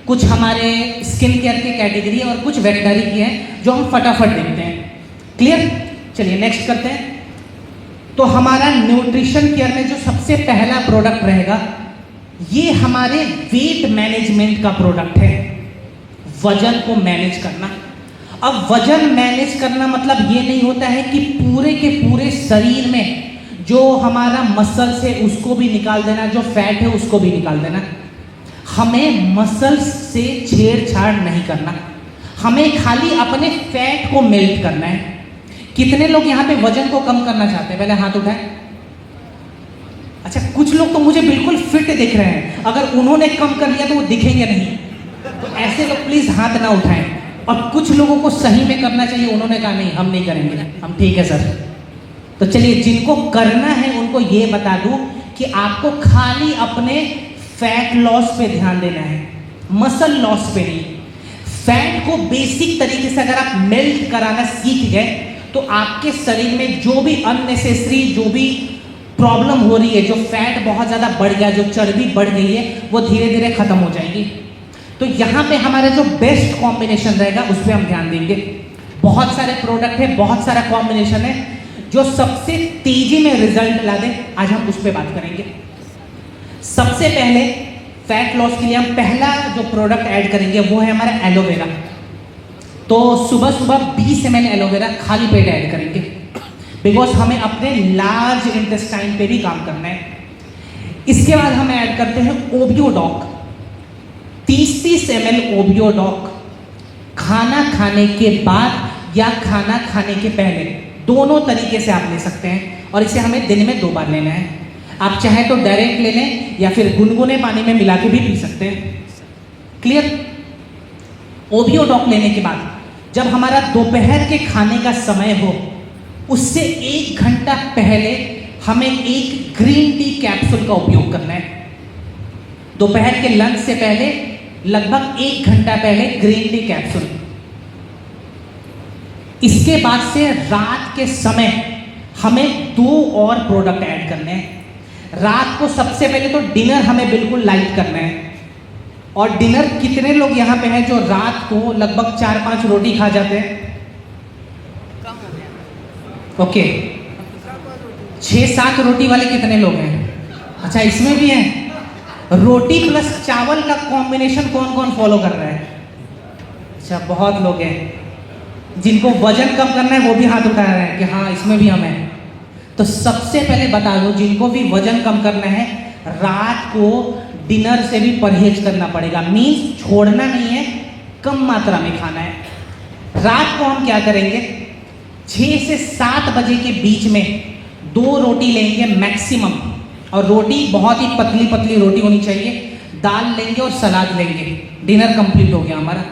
कुछ हमारे स्किन केयर की कैटेगरी है, और कुछ वेटनरी की है जो हम फटाफट देखते हैं। क्लियर? चलिए नेक्स्ट करते हैं। तो हमारा न्यूट्रिशन केयर में जो सबसे पहला प्रोडक्ट रहेगा, ये हमारे वेट मैनेजमेंट का प्रोडक्ट है, वजन को मैनेज करना। अब वजन मैनेज करना मतलब ये नहीं होता है कि पूरे के पूरे शरीर में जो हमारा मसल्स है उसको भी निकाल देना, जो फैट है उसको भी निकाल देना। हमें मसल्स से छेड़छाड़ नहीं करना, हमें खाली अपने फैट को मेल्ट करना है। कितने लोग यहाँ पे वजन को कम करना चाहते हैं? पहले हाथ उठाएं। अच्छा, कुछ लोग तो मुझे बिल्कुल फिट दिख रहे हैं, अगर उन्होंने कम कर लिया तो वो दिखेंगे नहीं, तो ऐसे लोग प्लीज हाथ ना उठाएं। और कुछ लोगों को सही में करना चाहिए, उन्होंने कहा नहीं हम नहीं करेंगे, हम ठीक है सर। तो चलिए, जिनको करना है उनको ये बता दूं कि आपको खाली अपने फैट लॉस पे ध्यान देना है, मसल लॉस पे नहीं। फैट को बेसिक तरीके से अगर आप मेल्ट कराना सीख गए तो आपके शरीर में जो भी अननेसेसरी जो भी प्रॉब्लम हो रही है, जो फैट बहुत ज़्यादा बढ़ गया, जो चर्बी बढ़ गई है, वो धीरे धीरे खत्म हो जाएगी। तो यहाँ पे हमारा जो बेस्ट कॉम्बिनेशन रहेगा उस पर हम ध्यान देंगे। बहुत सारे प्रोडक्ट है, बहुत सारा कॉम्बिनेशन है, जो सबसे तेजी में रिजल्ट ला दे, आज हम उस पर बात करेंगे। सबसे पहले फैट लॉस के लिए हम पहला जो प्रोडक्ट ऐड करेंगे वो है हमारा एलोवेरा। तो सुबह सुबह 20 ml एलोवेरा खाली पेट ऐड करेंगे, बिकॉज हमें अपने लार्ज इंटेस्टाइन पे भी काम करना है। इसके बाद हम ऐड करते हैं ओबियोडॉक, 30 ml ओबियोडॉक खाना खाने के बाद या खाना खाने के पहले, दोनों तरीके से आप ले सकते हैं, और इसे हमें दिन में 2 बार लेना है। आप चाहे तो डायरेक्ट ले लें या फिर गुनगुने पानी में मिला के भी पी सकते हैं। क्लियर? ओबियो डॉक लेने के बाद जब हमारा दोपहर के खाने का समय हो, उससे 1 घंटा पहले हमें एक ग्रीन टी कैप्सूल का उपयोग करना है। दोपहर के लंच से पहले लगभग 1 घंटा पहले ग्रीन टी कैप्सूल। इसके बाद से रात के समय हमें 2 और प्रोडक्ट ऐड करने हैं। रात को सबसे पहले तो डिनर हमें बिल्कुल लाइट करना है। और डिनर कितने लोग यहाँ पे हैं जो रात को लगभग 4-5 रोटी खा जाते हैं? ओके, 6-7 रोटी वाले कितने लोग हैं? अच्छा, इसमें भी हैं। रोटी प्लस चावल का कॉम्बिनेशन कौन कौन फॉलो कर रहा है? अच्छा, बहुत लोग हैं। जिनको वजन कम करना है वो भी हाथ उठा रहे हैं कि हाँ इसमें भी हम हैं। तो सबसे पहले बता दो, जिनको भी वजन कम करना है, रात को डिनर से भी परहेज करना पड़ेगा। मीन्स छोड़ना नहीं है, कम मात्रा में खाना है। रात को हम क्या करेंगे, 6 से 7 बजे के बीच में 2 रोटी लेंगे मैक्सिमम, और रोटी बहुत ही पतली पतली रोटी होनी चाहिए। दाल लेंगे और सलाद लेंगे, डिनर कंप्लीट हो गया हमारा।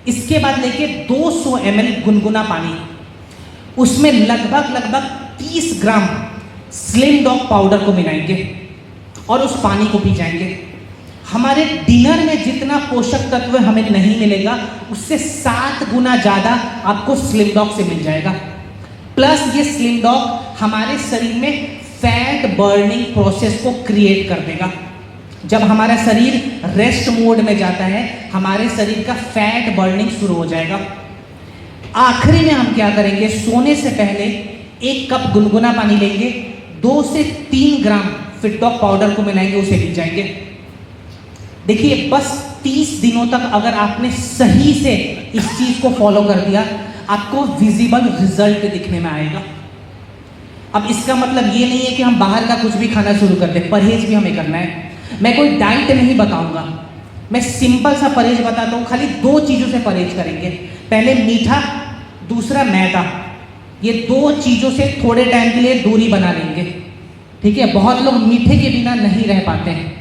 इसके बाद लेंगे 200 ml गुनगुना पानी, उसमें लगभग 30 ग्राम स्लिम डॉग पाउडर को मिलाएंगे और उस पानी को पी जाएंगे। हमारे डिनर में जितना पोषक तत्व हमें नहीं मिलेगा, उससे 7 गुना ज़्यादा आपको स्लिम डॉग से मिल जाएगा। प्लस ये स्लिम डॉग हमारे शरीर में फैट बर्निंग प्रोसेस को क्रिएट कर देगा। जब हमारा शरीर रेस्ट मोड में जाता है, हमारे शरीर का फैट बर्निंग शुरू हो जाएगा। आखिरी में हम क्या करेंगे, सोने से पहले 1 कप गुनगुना पानी लेंगे, 2 से 3 ग्राम फिट डॉग पाउडर को मिलाएंगे, उसे पी जाएंगे। देखिए, बस 30 दिनों तक अगर आपने सही से इस चीज को फॉलो कर दिया, आपको विजिबल रिजल्ट दिखने में आएगा। अब इसका मतलब ये नहीं है कि हम बाहर का कुछ भी खाना शुरू कर दें, परहेज भी हमें करना है। मैं कोई डाइट नहीं बताऊंगा, मैं सिंपल सा परहेज बताता हूँ। खाली 2 चीजों से परहेज करेंगे, पहले मीठा, दूसरा मैदा। ये 2 चीजों से थोड़े टाइम के लिए दूरी बना लेंगे, ठीक है? बहुत लोग मीठे के बिना नहीं रह पाते हैं,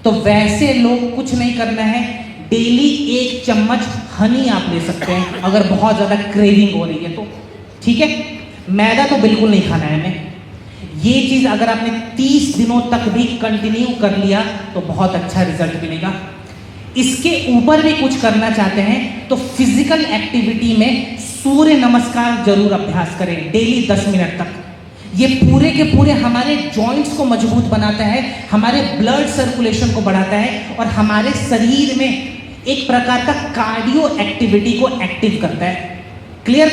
तो वैसे लोग कुछ नहीं करना है, डेली 1 चम्मच हनी आप ले सकते हैं अगर बहुत ज़्यादा क्रेविंग हो रही है तो, ठीक है? मैदा तो बिल्कुल नहीं खाना है हमें। ये चीज़ अगर आपने 30 दिनों तक भी कंटिन्यू कर लिया तो बहुत अच्छा रिजल्ट मिलेगा। इसके ऊपर भी कुछ करना चाहते हैं तो फिजिकल एक्टिविटी में सूर्य नमस्कार जरूर अभ्यास करें डेली 10 मिनट तक। ये पूरे के पूरे हमारे जॉइंट्स को मजबूत बनाता है, हमारे ब्लड सर्कुलेशन को बढ़ाता है और हमारे शरीर में एक प्रकार का कार्डियो एक्टिविटी को एक्टिव करता है। क्लियर?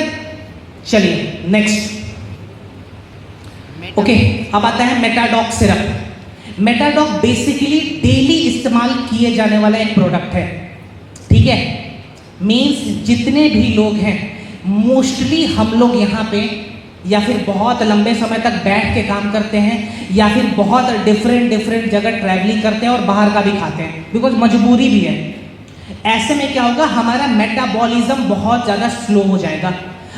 चलिए नेक्स्ट। ओके, अब आता है मेटाडॉक सिरप। मेटाडॉक बेसिकली डेली इस्तेमाल किए जाने वाला एक प्रोडक्ट है, ठीक है? मीन्स जितने भी लोग हैं, मोस्टली हम लोग यहाँ पे या फिर बहुत लंबे समय तक बैठ के काम करते हैं या फिर बहुत डिफरेंट जगह ट्रैवलिंग करते हैं और बाहर का भी खाते हैं, बिकॉज मजबूरी भी है। ऐसे में क्या होगा, हमारा मेटाबॉलिज्म बहुत ज़्यादा स्लो हो जाएगा।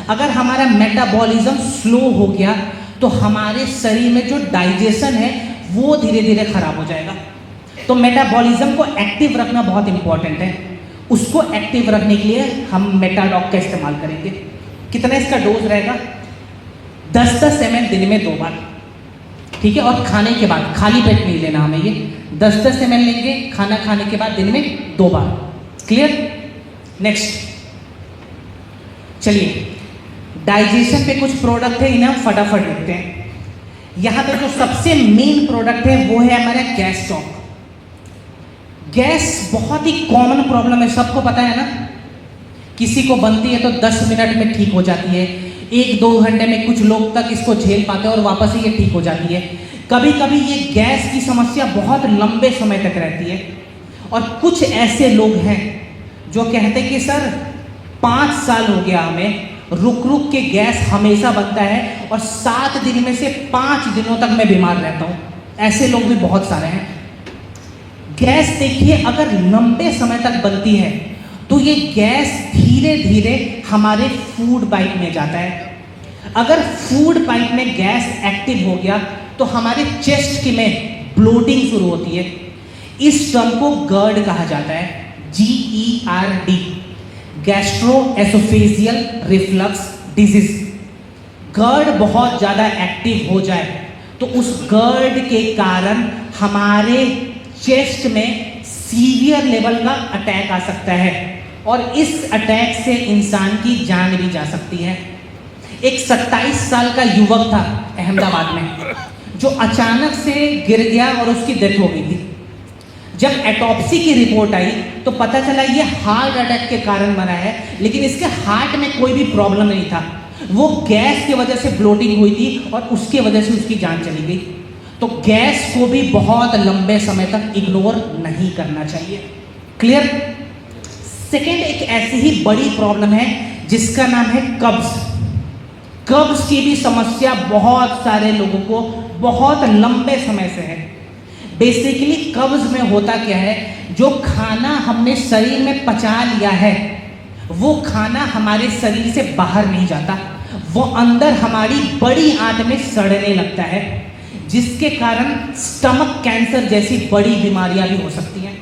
अगर हमारा मेटाबॉलिज्म स्लो हो गया तो हमारे शरीर में जो डाइजेशन है वो धीरे धीरे खराब हो जाएगा। तो मेटाबॉलिज्म को एक्टिव रखना बहुत इंपॉर्टेंट है। उसको एक्टिव रखने के लिए हम मेटाडॉक का इस्तेमाल करेंगे। कितना इसका डोज रहेगा? 10-10 ml दिन में 2 बार, ठीक है? और खाने के बाद, खाली पेट नहीं लेना हमें, ये 10-10 ml लेंगे खाना खाने के बाद दिन में 2 बार। क्लियर? नेक्स्ट चलिए, डाइजेशन पे कुछ प्रोडक्ट है, इन्हें हम फटाफट देखते हैं। यहाँ पे जो सबसे मेन प्रोडक्ट है वो है हमारा गैस चौक। गैस बहुत ही कॉमन प्रॉब्लम है, सबको पता है ना। किसी को बनती है तो 10 मिनट में ठीक हो जाती है, 1-2 घंटे में कुछ लोग तक इसको झेल पाते हैं और वापस ही ये ठीक हो जाती है। कभी कभी ये गैस की समस्या बहुत लंबे समय तक रहती है। और कुछ ऐसे लोग हैं जो कहते हैं कि सर 5 साल हो गया हमें, रुक के गैस हमेशा बनता है और 7 दिन में से 5 दिनों तक मैं बीमार रहता हूँ। ऐसे लोग भी बहुत सारे हैं। गैस देखिए, अगर लंबे समय तक बनती है तो ये गैस धीरे धीरे हमारे फूड पाइप में जाता है। अगर फूड पाइप में गैस एक्टिव हो गया तो हमारे चेस्ट की में ब्लोटिंग शुरू होती है। इस टर्म को GERD कहा जाता है, GERD, gastro-oesophageal reflux disease. GERD बहुत ज़्यादा एक्टिव हो जाए तो उस GERD के कारण हमारे चेस्ट में सीवियर लेवल का अटैक आ सकता है और इस अटैक से इंसान की जान भी जा सकती है। एक 27 साल का युवक था अहमदाबाद में जो अचानक से गिर गया और उसकी डेथ हो गई थी। जब एटॉप्सी की रिपोर्ट आई तो पता चला ये हार्ट अटैक के कारण मरा है, लेकिन इसके हार्ट में कोई भी प्रॉब्लम नहीं था। वो गैस की वजह से ब्लोटिंग हुई थी और उसकी वजह से उसकी जान चली गई। तो गैस को भी बहुत लंबे समय तक इग्नोर नहीं करना चाहिए। क्लियर? सेकेंड, एक ऐसी ही बड़ी प्रॉब्लम है जिसका नाम है कब्ज। कब्ज की भी समस्या बहुत सारे लोगों को बहुत लंबे समय से है। बेसिकली कब्ज में होता क्या है, जो खाना हमने शरीर में पचा लिया है वो खाना हमारे शरीर से बाहर नहीं जाता, वो अंदर हमारी बड़ी आंत में सड़ने लगता है, जिसके कारण स्टमक कैंसर जैसी बड़ी बीमारियां भी हो सकती हैं।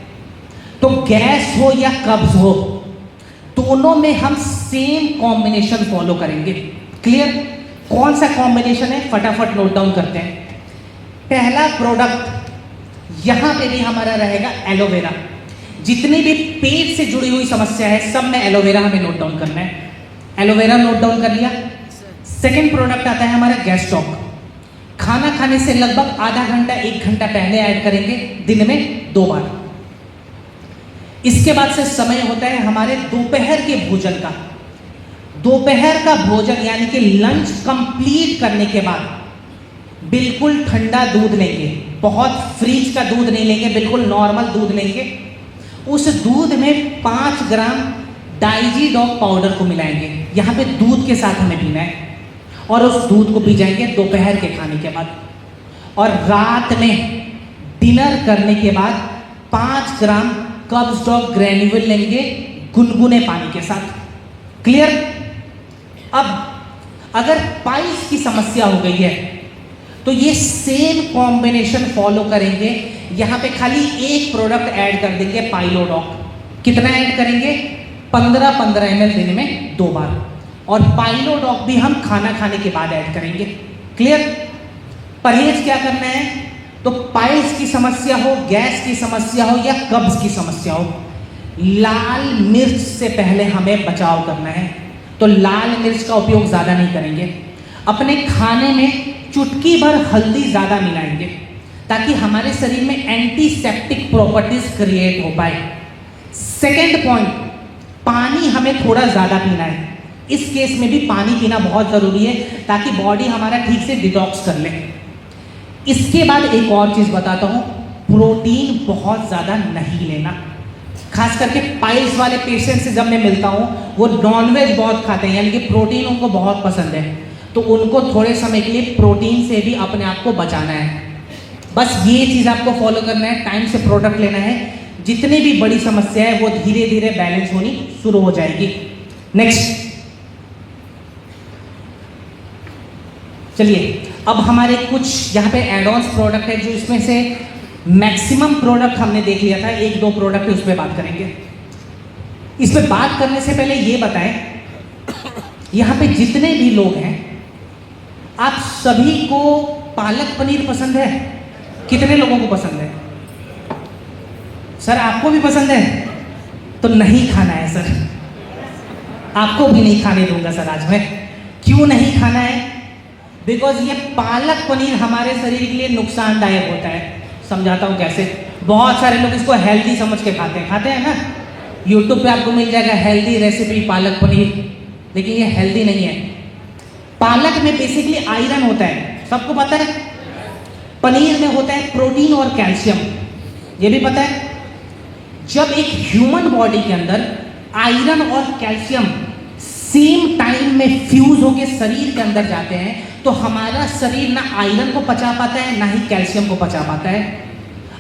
तो गैस हो या कब्ज हो, दोनों में हम सेम कॉम्बिनेशन फॉलो करेंगे। क्लियर? कौन सा कॉम्बिनेशन है, फटाफट नोट डाउन करते हैं। पहला प्रोडक्ट यहां पे भी हमारा रहेगा एलोवेरा। जितनी भी पेट से जुड़ी हुई समस्या है सब में एलोवेरा हमें नोट डाउन करना है। एलोवेरा नोट डाउन कर लिया। सेकेंड प्रोडक्ट आता है हमारा गैस्ट्रॉक। खाना खाने से लगभग आधा घंटा 1 घंटा पहले ऐड करेंगे, दिन में 2 बार। इसके बाद से समय होता है हमारे दोपहर के भोजन का। दोपहर का भोजन यानी कि लंच कंप्लीट करने के बाद बिल्कुल ठंडा दूध लेंगे, बहुत फ्रिज का दूध नहीं लेंगे, बिल्कुल नॉर्मल दूध लेंगे। उस दूध में 5 ग्राम डाइजीडॉक पाउडर को मिलाएंगे। यहाँ पे दूध के साथ हमें पीना है और उस दूध को पी जाएंगे दोपहर के खाने के बाद। और रात में डिनर करने के बाद 5 ग्राम कब्ज़ ग्रेन्यूल लेंगे गुनगुने पानी के साथ। क्लियर? अब अगर पाइल्स की समस्या हो गई है तो ये सेम कॉम्बिनेशन फॉलो करेंगे। यहाँ पे खाली एक प्रोडक्ट ऐड कर देंगे, पाइलोडॉक। कितना ऐड करेंगे? 15-15 ml दिन में 2 बार। और पाइलोडॉक भी हम खाना खाने के बाद ऐड करेंगे। क्लियर? परहेज क्या करना है? तो पाइल्स की समस्या हो, गैस की समस्या हो या कब्ज की समस्या हो, लाल मिर्च से पहले हमें बचाव करना है। तो लाल मिर्च का उपयोग ज़्यादा नहीं करेंगे। अपने खाने में चुटकी भर हल्दी ज़्यादा मिलाएंगे ताकि हमारे शरीर में एंटीसेप्टिक प्रॉपर्टीज क्रिएट हो पाए। सेकेंड पॉइंट, पानी हमें थोड़ा ज़्यादा पीना है। इस केस में भी पानी पीना बहुत ज़रूरी है ताकि बॉडी हमारा ठीक से डिटॉक्स कर ले। इसके बाद एक और चीज़ बताता हूँ, प्रोटीन बहुत ज़्यादा नहीं लेना। खास करके पाइल्स वाले पेशेंट से जब मैं मिलता हूँ, वो नॉनवेज बहुत खाते हैं, यानी कि प्रोटीन उनको बहुत पसंद है, तो उनको थोड़े समय के लिए प्रोटीन से भी अपने आप को बचाना है। बस ये चीज़ आपको फॉलो करना है, टाइम से प्रोडक्ट लेना है। जितनी भी बड़ी समस्या है वो धीरे धीरे बैलेंस होनी शुरू हो जाएगी। नेक्स्ट, चलिए अब हमारे कुछ यहाँ पे एडवांस प्रोडक्ट है जो इसमें से मैक्सिमम प्रोडक्ट हमने देख लिया था, 1-2 प्रोडक्ट है उस पर बात करेंगे। इस पर बात करने से पहले ये बताएं, यहाँ पे जितने भी लोग हैं आप सभी को पालक पनीर पसंद है? कितने लोगों को पसंद है? सर आपको भी पसंद है? तो नहीं खाना है सर, आपको भी नहीं खाने दूंगा सर आज मैं। क्यों नहीं खाना है? बिकॉज ये पालक पनीर हमारे शरीर के लिए नुकसानदायक होता है। समझाता हूँ कैसे। बहुत सारे लोग इसको हेल्दी समझ के खाते हैं ना। यूट्यूब पे आपको मिल जाएगा हेल्दी रेसिपी पालक पनीर, लेकिन ये हेल्दी नहीं है। पालक में बेसिकली आयरन होता है, सबको पता है। पनीर में होता है प्रोटीन और कैल्शियम, ये भी पता है। जब एक ह्यूमन बॉडी के अंदर आयरन और कैल्शियम सेम टाइम में फ्यूज होकर शरीर के अंदर जाते हैं तो हमारा शरीर ना आयरन को पचा पाता है ना ही कैल्शियम को पचा पाता है।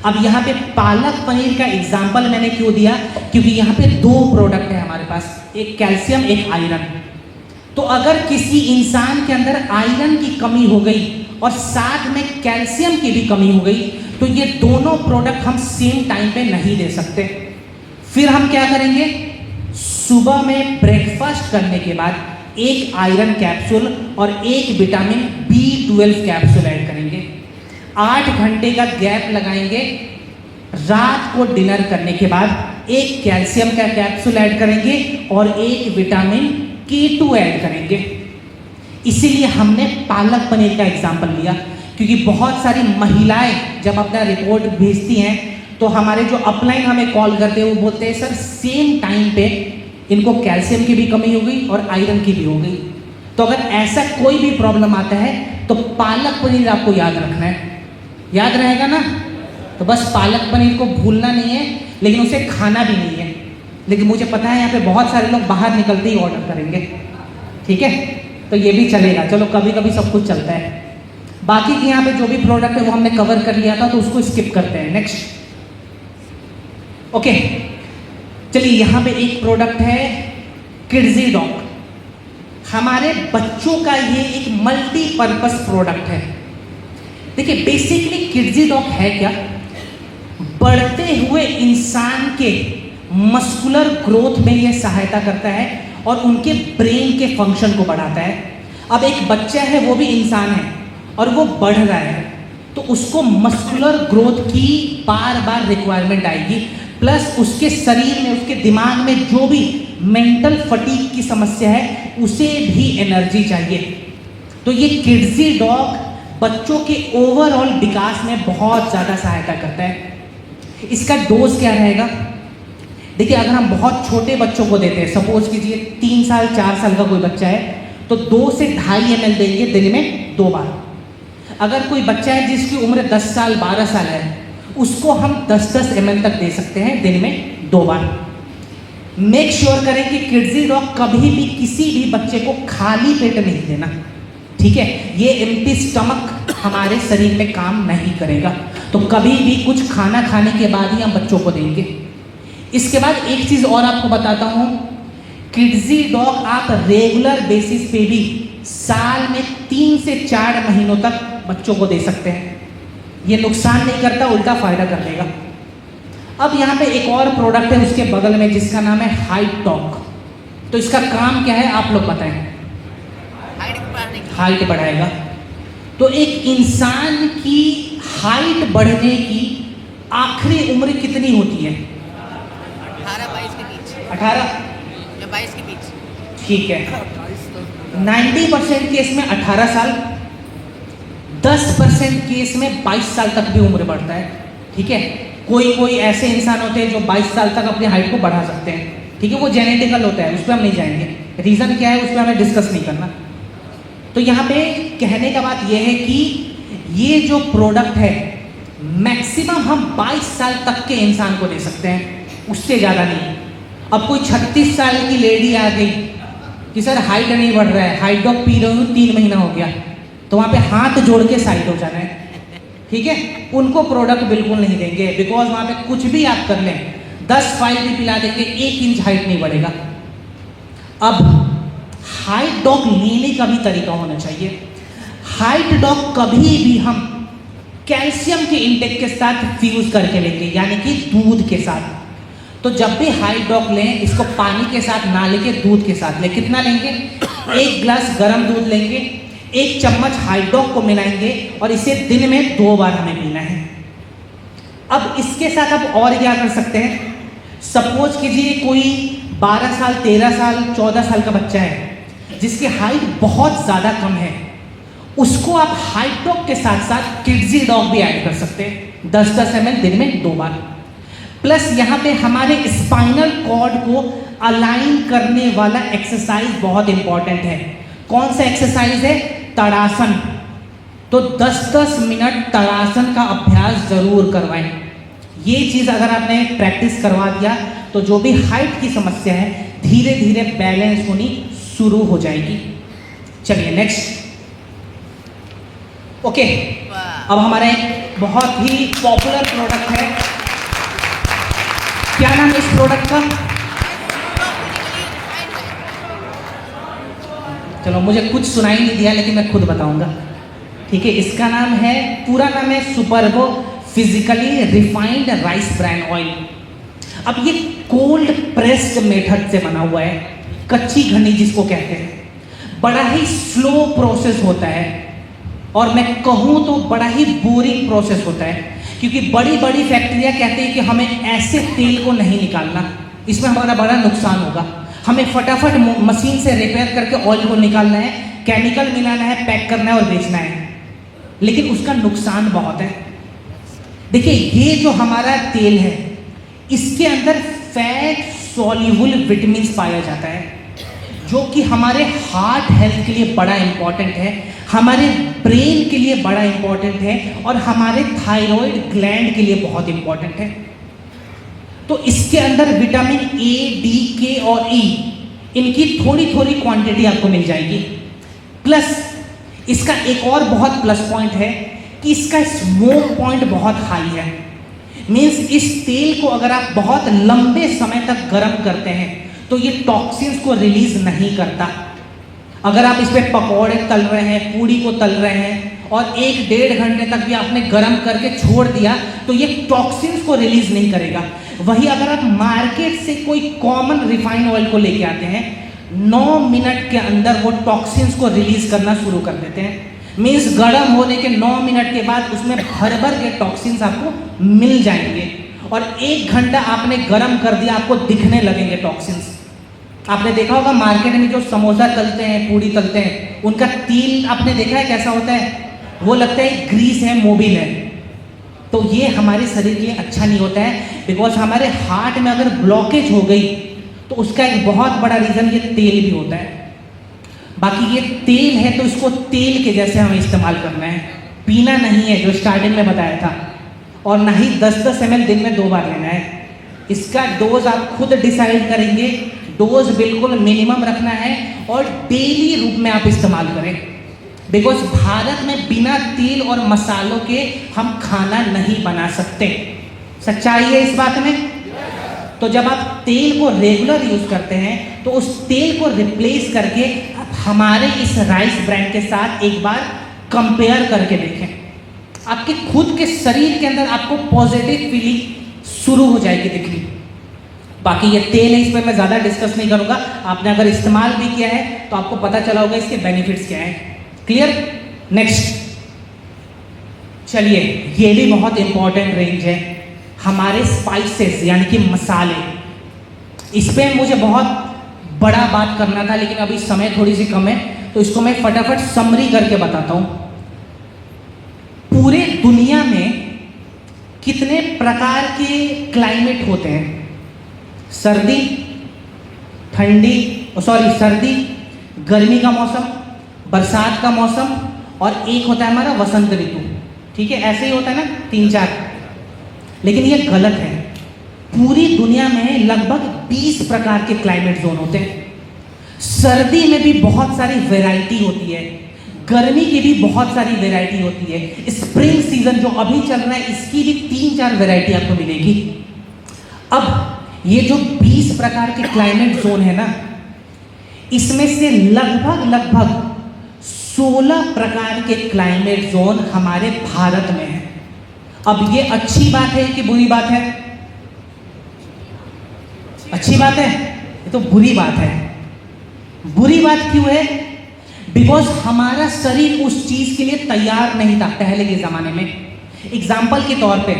अब यहाँ पे पालक पनीर का एग्जाम्पल मैंने क्यों दिया? क्योंकि यहाँ पे 2 प्रोडक्ट है हमारे पास, एक कैल्शियम एक आयरन। तो अगर किसी इंसान के अंदर आयरन की कमी हो गई और साथ में कैल्शियम की भी कमी हो गई, तो ये दोनों प्रोडक्ट हम सेम टाइम पे नहीं दे सकते। फिर हम क्या करेंगे, सुबह में ब्रेकफास्ट करने के बाद एक आयरन कैप्सूल और एक विटामिन B12 कैप्सूल ऐड करेंगे। 8 घंटे का गैप लगाएंगे। रात को डिनर करने के बाद एक कैल्शियम का कैप्सूल ऐड करेंगे और एक विटामिन K2 ऐड करेंगे। इसीलिए हमने पालक पनीर का एग्जाम्पल लिया, क्योंकि बहुत सारी महिलाएं जब अपना रिपोर्ट भेजती हैं तो हमारे जो अपलाइन हमें कॉल करते हैं वो बोलते हैं सर सेम टाइम पे इनको कैल्शियम की भी कमी हो गई और आयरन की भी हो गई। तो अगर ऐसा कोई भी प्रॉब्लम आता है तो पालक पनीर आपको याद रखना है। याद रहेगा ना? तो बस पालक पनीर को भूलना नहीं है, लेकिन उसे खाना भी नहीं है। लेकिन मुझे पता है यहाँ पे बहुत सारे लोग बाहर निकलते ही ऑर्डर करेंगे, ठीक है? तो ये भी चलेगा, चलो कभी कभी सब कुछ चलता है। बाकी के यहाँ पे जो भी प्रोडक्ट है वो हमने कवर कर लिया था, तो उसको स्किप करते हैं। नेक्स्ट, ओके, चलिए यहाँ पे एक प्रोडक्ट है किड्जी डॉग। हमारे बच्चों का ये एक मल्टीपर्पस प्रोडक्ट है। देखिए बेसिकली किड्जी डॉग है क्या, बढ़ते हुए इंसान के मस्कुलर ग्रोथ में ये सहायता करता है और उनके ब्रेन के फंक्शन को बढ़ाता है। अब एक बच्चा है, वो भी इंसान है और वो बढ़ रहा है, तो उसको मस्कुलर ग्रोथ की बार बार रिक्वायरमेंट आएगी, प्लस उसके शरीर में, उसके दिमाग में जो भी मेंटल फटीग की समस्या है उसे भी एनर्जी चाहिए। तो ये किड्जी डॉग बच्चों के ओवरऑल विकास में बहुत ज़्यादा सहायता करता है। इसका डोज क्या रहेगा? देखिए अगर हम बहुत छोटे बच्चों को देते हैं, सपोज कीजिए 3 साल 4 साल का कोई बच्चा है, तो 2 से 2.5 ml देंगे दिन में 2 बार। अगर कोई बच्चा है जिसकी उम्र 10 साल 12 साल है, उसको हम 10-10 ml तक दे सकते हैं दिन में 2 बार। मेक श्योर करें कि किड्जी डॉग कभी भी किसी भी बच्चे को खाली पेट नहीं देना, ठीक है? ये एम्प्टी स्टमक हमारे शरीर में काम नहीं करेगा, तो कभी भी कुछ खाना खाने के बाद ही हम बच्चों को देंगे। इसके बाद एक चीज़ और आपको बताता हूँ, किड्जी डॉग आप रेगुलर बेसिस पे भी साल में 3 से 4 महीनों तक बच्चों को दे सकते हैं। ये नुकसान नहीं करता, उल्टा फायदा कर देगा। अब यहाँ पे एक और प्रोडक्ट है उसके बगल में जिसका नाम है हाइट डॉग। तो इसका काम क्या है आप लोग बताएं? हाइट बढ़ाएगा। तो एक इंसान की हाइट बढ़ने की आखिरी उम्र कितनी होती है? 18-22 के बीच। 18 या 22 के बीच, ठीक है। 90% केस में 18 साल, 10% केस में 22 साल तक भी उम्र बढ़ता है, ठीक है? कोई ऐसे इंसान होते हैं जो 22 साल तक अपनी हाइट को बढ़ा सकते हैं, ठीक है? वो जेनेटिकल होता है, उस पर हम नहीं जाएंगे। रीज़न क्या है उस पर हमें डिस्कस नहीं करना। तो यहाँ पे कहने का बात यह है कि ये जो प्रोडक्ट है मैक्सिमम हम 22 साल तक के इंसान को दे सकते हैं, उससे ज़्यादा नहीं। अब कोई 36 साल की लेडी आ गई कि सर हाइट नहीं बढ़ रहा है, हाइट डॉग पी रही हूँ 3 महीना हो गया, तो वहाँ पे हाथ जोड़ के साइड हो जाना है, ठीक है? उनको प्रोडक्ट बिल्कुल नहीं देंगे, बिकॉज वहाँ पे कुछ भी आप कर लें, 10 फाइल भी पिला देंगे, 1 इंच हाइट नहीं बढ़ेगा। अब हाइट डॉग लेने का भी तरीका होना चाहिए। हाइट डॉग कभी भी हम कैल्शियम के इंटेक के साथ फ्यूज करके लेंगे, यानी कि दूध के साथ। तो जब भी हाइट डॉग लें, इसको पानी के साथ ना लेके दूध के साथ लें। कितना लेंगे? 1 गिलास गर्म दूध लेंगे, 1 चम्मच हाइट डॉग को मिलाएंगे और इसे दिन में 2 बार हमें पीना है। अब इसके साथ आप और क्या कर सकते हैं? सपोज कीजिए कोई 12 साल 13 साल 14 साल का बच्चा है जिसकी हाइट बहुत ज़्यादा कम है, उसको आप हाइट डॉग के साथ साथ किड्जी डॉग भी ऐड कर सकते हैं, 10-10 ml दिन में 2 बार। प्लस यहाँ पे हमारे स्पाइनल कॉर्ड को अलाइन करने वाला एक्सरसाइज बहुत इंपॉर्टेंट है। कौन सा एक्सरसाइज है? ताड़ासन। तो 10-10 मिनट ताड़ासन का अभ्यास जरूर करवाएं। ये चीज़ अगर आपने प्रैक्टिस करवा दिया तो जो भी हाइट की समस्या है धीरे धीरे बैलेंस होनी शुरू हो जाएगी। चलिए नेक्स्ट, ओके। अब हमारा एक बहुत ही पॉपुलर प्रोडक्ट है, क्या नाम है इस प्रोडक्ट का? चलो मुझे कुछ सुनाई नहीं दिया लेकिन मैं खुद बताऊंगा, ठीक है, इसका नाम है, पूरा नाम है superbo physically refined rice bran oil. अब ये कोल्ड प्रेस्ड मेथड से बना हुआ है, कच्ची घनी जिसको कहते हैं, बड़ा ही स्लो प्रोसेस होता है, और मैं कहूँ तो बड़ा ही बोरिंग प्रोसेस होता है, क्योंकि बड़ी बड़ी फैक्ट्रियाँ कहती हैं कि हमें ऐसे तेल को नहीं निकालना, इसमें हमारा बड़ा नुकसान होगा, हमें फटाफट मशीन से रिपेयर करके ऑयल को निकालना है, केमिकल मिलाना है, पैक करना है और बेचना है, लेकिन उसका नुकसान बहुत है। देखिए, ये जो हमारा तेल है, इसके अंदर फैट सॉल्युबल विटामिन पाया जाता है, जो कि हमारे हार्ट हेल्थ के लिए बड़ा इंपॉर्टेंट है, हमारे ब्रेन के लिए बड़ा इंपॉर्टेंट है, और हमारे थायराइड ग्लैंड के लिए बहुत इंपॉर्टेंट है। तो इसके अंदर विटामिन ए, डी, के और ई, इनकी थोड़ी थोड़ी क्वांटिटी आपको मिल जाएगी। प्लस इसका एक और बहुत प्लस पॉइंट है कि इसका स्मोक पॉइंट बहुत हाई है। मीन्स इस तेल को अगर आप बहुत लंबे समय तक गर्म करते हैं तो ये टॉक्सिन्स को रिलीज नहीं करता। अगर आप इस पर पकौड़े तल रहे हैं, पूड़ी को तल रहे हैं और 1-1.5 घंटे तक भी आपने गर्म करके छोड़ दिया तो ये टॉक्सिन्स को रिलीज नहीं करेगा। वही अगर आप मार्केट से कोई कॉमन रिफाइंड ऑयल को लेके आते हैं, 9 मिनट के अंदर वो टॉक्सिन्स को रिलीज करना शुरू कर देते हैं। मीन्स गर्म होने के 9 मिनट के बाद उसमें भर भर के टॉक्सिन्स आपको मिल जाएंगे, और 1 घंटा आपने गर्म कर दिया, आपको दिखने लगेंगे टॉक्सिन्स। आपने देखा होगा मार्केट में जो समोसा तलते हैं, पूड़ी तलते हैं, उनका तेल आपने देखा है कैसा होता है? वो लगता है ग्रीस है, मोबिल है। तो ये हमारे शरीर के लिए अच्छा नहीं होता है, बिकॉज हमारे हार्ट में अगर ब्लॉकेज हो गई तो उसका एक बहुत बड़ा रीज़न ये तेल भी होता है। बाकी ये तेल है तो इसको तेल के जैसे हमें इस्तेमाल करना है, पीना नहीं है जो स्टार्टिंग में बताया था, और ना ही 10-10 ml दिन में 2 बार लेना है। इसका डोज आप खुद डिसाइड करेंगे, डोज बिल्कुल मिनिमम रखना है और डेली रूप में आप इस्तेमाल करें, बिकॉज भारत में बिना तेल और मसालों के हम खाना नहीं बना सकते। सच्चाई है इस बात में। तो जब आप तेल को रेगुलर यूज करते हैं तो उस तेल को रिप्लेस करके आप हमारे इस राइस ब्रांड के साथ एक बार कंपेयर करके देखें, आपके खुद के शरीर के अंदर आपको पॉजिटिव फीलिंग शुरू हो जाएगी दिखनी। बाकी ये तेल है, इस पर मैं ज़्यादा डिस्कस नहीं करूँगा, आपने अगर इस्तेमाल भी किया है तो आपको पता चला होगा इसके बेनिफिट्स क्या हैं। क्लियर? नेक्स्ट चलिए, ये भी बहुत इंपॉर्टेंट रेंज है, हमारे स्पाइसेस यानी कि मसाले। इस पर मुझे बहुत बड़ा बात करना था, लेकिन अभी समय थोड़ी सी कम है तो इसको मैं फटाफट समरी करके बताता हूँ। पूरे दुनिया में कितने प्रकार के क्लाइमेट होते हैं? सर्दी, ठंडी, सर्दी, गर्मी का मौसम, बरसात का मौसम, और एक होता है हमारा वसंत ऋतु। ठीक है, ऐसे ही होता है ना, 3-4। लेकिन ये गलत है। पूरी दुनिया में लगभग 20 प्रकार के क्लाइमेट जोन होते हैं। सर्दी में भी बहुत सारी वैरायटी होती है, गर्मी की भी बहुत सारी वैरायटी होती है, स्प्रिंग सीजन जो अभी चल रहा है इसकी भी 3-4 वैरायटी आपको मिलेगी। अब ये जो 20 प्रकार के क्लाइमेट जोन है ना, इसमें से लगभग 16 प्रकार के क्लाइमेट जोन हमारे भारत में है। अब ये अच्छी बात है कि बुरी बात है? अच्छी बात है, ये तो बुरी बात है। बुरी बात क्यों है? बिकॉज हमारा शरीर उस चीज के लिए तैयार नहीं था पहले के जमाने में। एग्जाम्पल के तौर पे,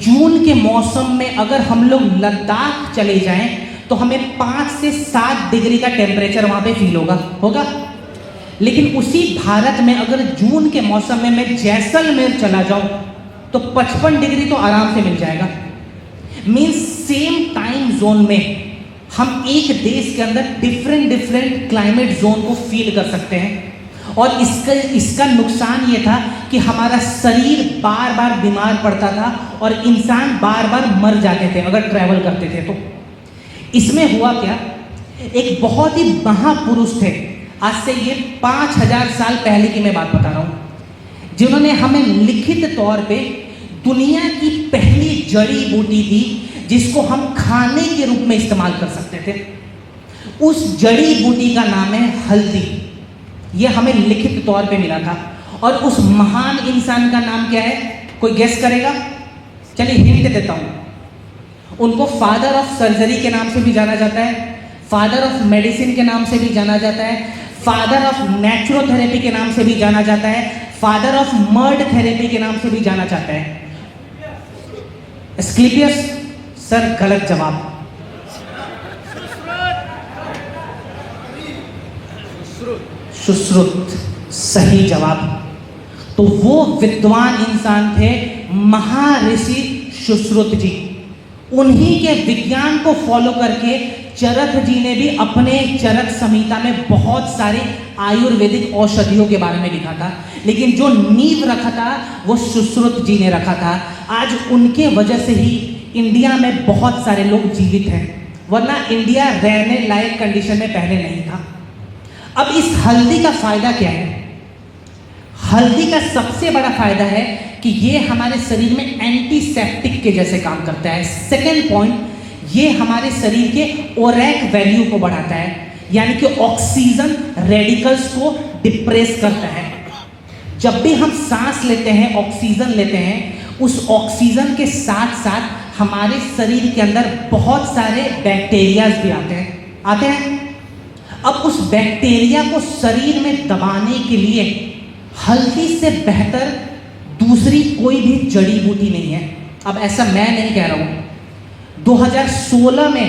जून के मौसम में अगर हम लोग लद्दाख चले जाएं तो हमें 5 से 7 डिग्री का टेम्परेचर वहां पे फील होगा। लेकिन उसी भारत में अगर जून के मौसम में मैं जैसलमेर चला जाऊं तो 55 डिग्री तो आराम से मिल जाएगा। मीन्स सेम टाइम जोन में हम एक देश के अंदर डिफरेंट क्लाइमेट जोन को फील कर सकते हैं। और इसका नुकसान ये था कि हमारा शरीर बार बार बीमार पड़ता था और इंसान बार बार मर जाते थे अगर ट्रैवल करते थे तो। इसमें हुआ क्या, एक बहुत ही महापुरुष थे, आज से ये 5000 साल पहले की मैं बात बता रहा हूँ, जिन्होंने हमें लिखित तौर पे दुनिया की पहली जड़ी बूटी दी जिसको हम खाने के रूप में इस्तेमाल कर सकते थे। उस जड़ी बूटी का नाम है हल्दी। ये हमें लिखित तौर पे मिला था और उस महान इंसान का नाम क्या है? कोई गेस करेगा? चलिए हिंट देता हूं। उनको फादर ऑफ सर्जरी के नाम से भी जाना जाता है, फादर ऑफ मेडिसिन के नाम से भी जाना जाता है, फादर ऑफ नेचुरोथेरेपी के नाम से भी जाना जाता है, फादर ऑफ मर्ड थेरेपी के नाम से भी जाना जाता है। एस्क्लेपियस सर, गलत जवाब। सुश्रुत सही जवाब। तो वो विद्वान इंसान थे महर्षि सुश्रुत जी। उन्हीं के विज्ञान को फॉलो करके चरक जी ने भी अपने चरक संहिता में बहुत सारे आयुर्वेदिक औषधियों के बारे में लिखा था, लेकिन जो नींव रखा था वो सुश्रुत जी ने रखा था। आज उनके वजह से ही इंडिया में बहुत सारे लोग जीवित हैं, वरना इंडिया रहने लायक कंडीशन में पहले नहीं था। अब इस हल्दी का फायदा क्या है? हल्दी का सबसे बड़ा फायदा है कि ये हमारे शरीर में एंटीसेप्टिक के जैसे काम करता है। सेकेंड पॉइंट, ये हमारे शरीर के ओरैक वैल्यू को बढ़ाता है, यानी कि ऑक्सीजन रेडिकल्स को डिप्रेस करता है। जब भी हम सांस लेते हैं, ऑक्सीजन लेते हैं, उस ऑक्सीजन के साथ साथ हमारे शरीर के अंदर बहुत सारे बैक्टीरियाज भी आते हैं। अब उस बैक्टीरिया को शरीर में दबाने के लिए हल्दी से बेहतर दूसरी कोई भी जड़ी बूटी नहीं है। अब ऐसा मैं नहीं कह रहा हूं। 2016 में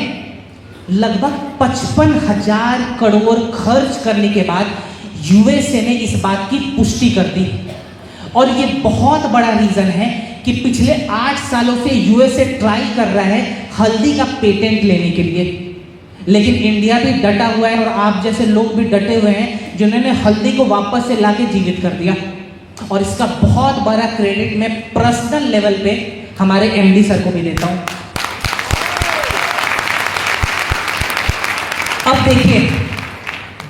लगभग 55,000 करोड़ खर्च करने के बाद यूएसए ने इस बात की पुष्टि कर दी, और ये बहुत बड़ा रीजन है कि पिछले 8 सालों से यूएसए ट्राई कर रहा है हल्दी का पेटेंट लेने के लिए, लेकिन इंडिया भी डटा हुआ है और आप जैसे लोग भी डटे हुए हैं जिन्होंने हल्दी को वापस से लाके जीवित कर दिया। और इसका बहुत बड़ा क्रेडिट मैं पर्सनल लेवल पे हमारे एमडी सर को भी देता हूं। अब देखिए,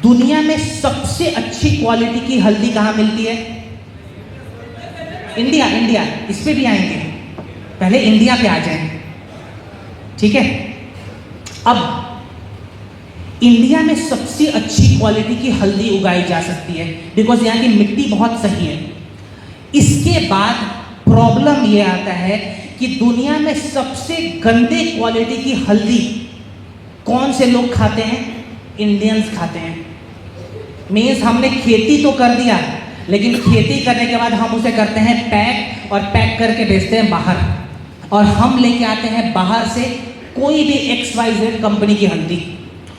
दुनिया में सबसे अच्छी क्वालिटी की हल्दी कहां मिलती है? इंडिया। इस पे भी आएंगे, पहले इंडिया पे आ जाएं, ठीक है। अब इंडिया में सबसे अच्छी क्वालिटी की हल्दी उगाई जा सकती है बिकॉज यहाँ की मिट्टी बहुत सही है। इसके बाद प्रॉब्लम ये आता है कि दुनिया में सबसे गंदे क्वालिटी की हल्दी कौन से लोग खाते हैं? इंडियंस खाते हैं। मीन्स हमने खेती तो कर दिया, लेकिन खेती करने के बाद हम उसे करते हैं पैक, और पैक करके भेजते हैं बाहर, और हम लेके आते हैं बाहर से कोई भी XYZ कंपनी की हल्दी,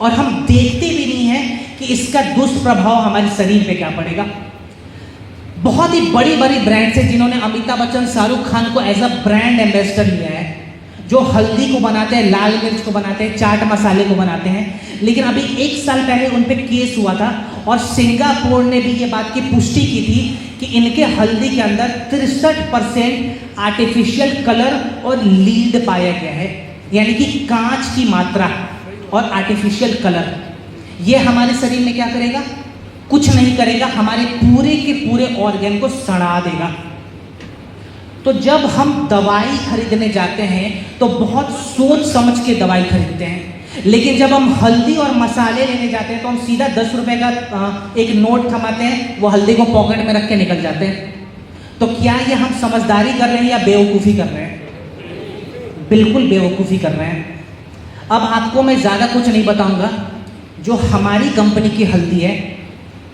और हम देखते भी नहीं हैं कि इसका दुष्प्रभाव हमारे शरीर पे क्या पड़ेगा। बहुत ही बड़ी बड़ी ब्रांड्स हैं जिन्होंने अमिताभ बच्चन, शाहरुख खान को एज अ ब्रांड एम्बेसडर लिया है, जो हल्दी को बनाते हैं, लाल मिर्च को बनाते हैं, चाट मसाले को बनाते हैं। लेकिन अभी 1 साल पहले उन पे केस हुआ था, और सिंगापुर ने भी ये बात की पुष्टि की थी कि इनके हल्दी के अंदर 63% आर्टिफिशियल कलर और लीड पाया गया है, यानी कि कांच की मात्रा और आर्टिफिशियल कलर। ये हमारे शरीर में क्या करेगा? कुछ नहीं करेगा, हमारे पूरे के पूरे ऑर्गन को सड़ा देगा। तो जब हम दवाई खरीदने जाते हैं तो बहुत सोच समझ के दवाई खरीदते हैं, लेकिन जब हम हल्दी और मसाले लेने जाते हैं तो हम सीधा 10 रुपए का एक नोट थमाते हैं, वो हल्दी को पॉकेट में रख के निकल जाते हैं। तो क्या ये हम समझदारी कर रहे हैं या बेवकूफ़ी कर रहे हैं? बिल्कुल बेवकूफ़ी कर रहे हैं। अब आपको मैं ज़्यादा कुछ नहीं बताऊंगा। जो हमारी कंपनी की हल्दी है,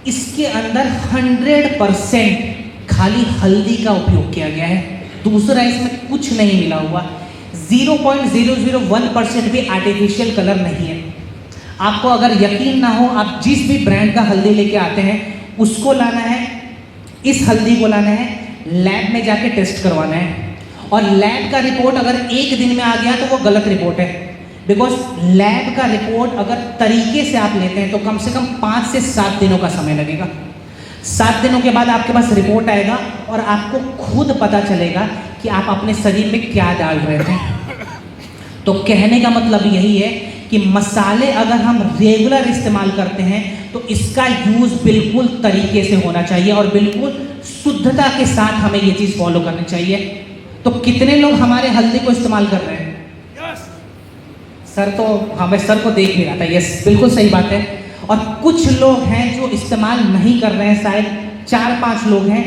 इसके अंदर 100% खाली हल्दी का उपयोग किया गया है, दूसरा इसमें कुछ नहीं मिला हुआ। 0.001% भी आर्टिफिशियल कलर नहीं है। आपको अगर यकीन ना हो, आप जिस भी ब्रांड का हल्दी लेके आते हैं उसको लाना है, इस हल्दी को लाना है, लैब में जाके टेस्ट करवाना है, और लैब का रिपोर्ट अगर 1 दिन में आ गया तो वो गलत रिपोर्ट है। बिकॉज लैब का रिपोर्ट अगर तरीके से आप लेते हैं तो कम से कम 5 से 7 दिनों का समय लगेगा। 7 दिनों के बाद आपके पास रिपोर्ट आएगा और आपको खुद पता चलेगा कि आप अपने शरीर में क्या डाल रहे थे। तो कहने का मतलब यही है कि मसाले अगर हम रेगुलर इस्तेमाल करते हैं तो इसका यूज़ बिल्कुल तरीके से होना चाहिए और बिल्कुल शुद्धता के साथ हमें ये चीज़ फॉलो करनी चाहिए। तो कितने लोग हमारे हल्दी को इस्तेमाल कर रहे हैं? सर तो हमें सर को देख ही रहा था। यस, बिल्कुल सही बात है। और कुछ लोग हैं जो इस्तेमाल नहीं कर रहे हैं, शायद 4-5 लोग हैं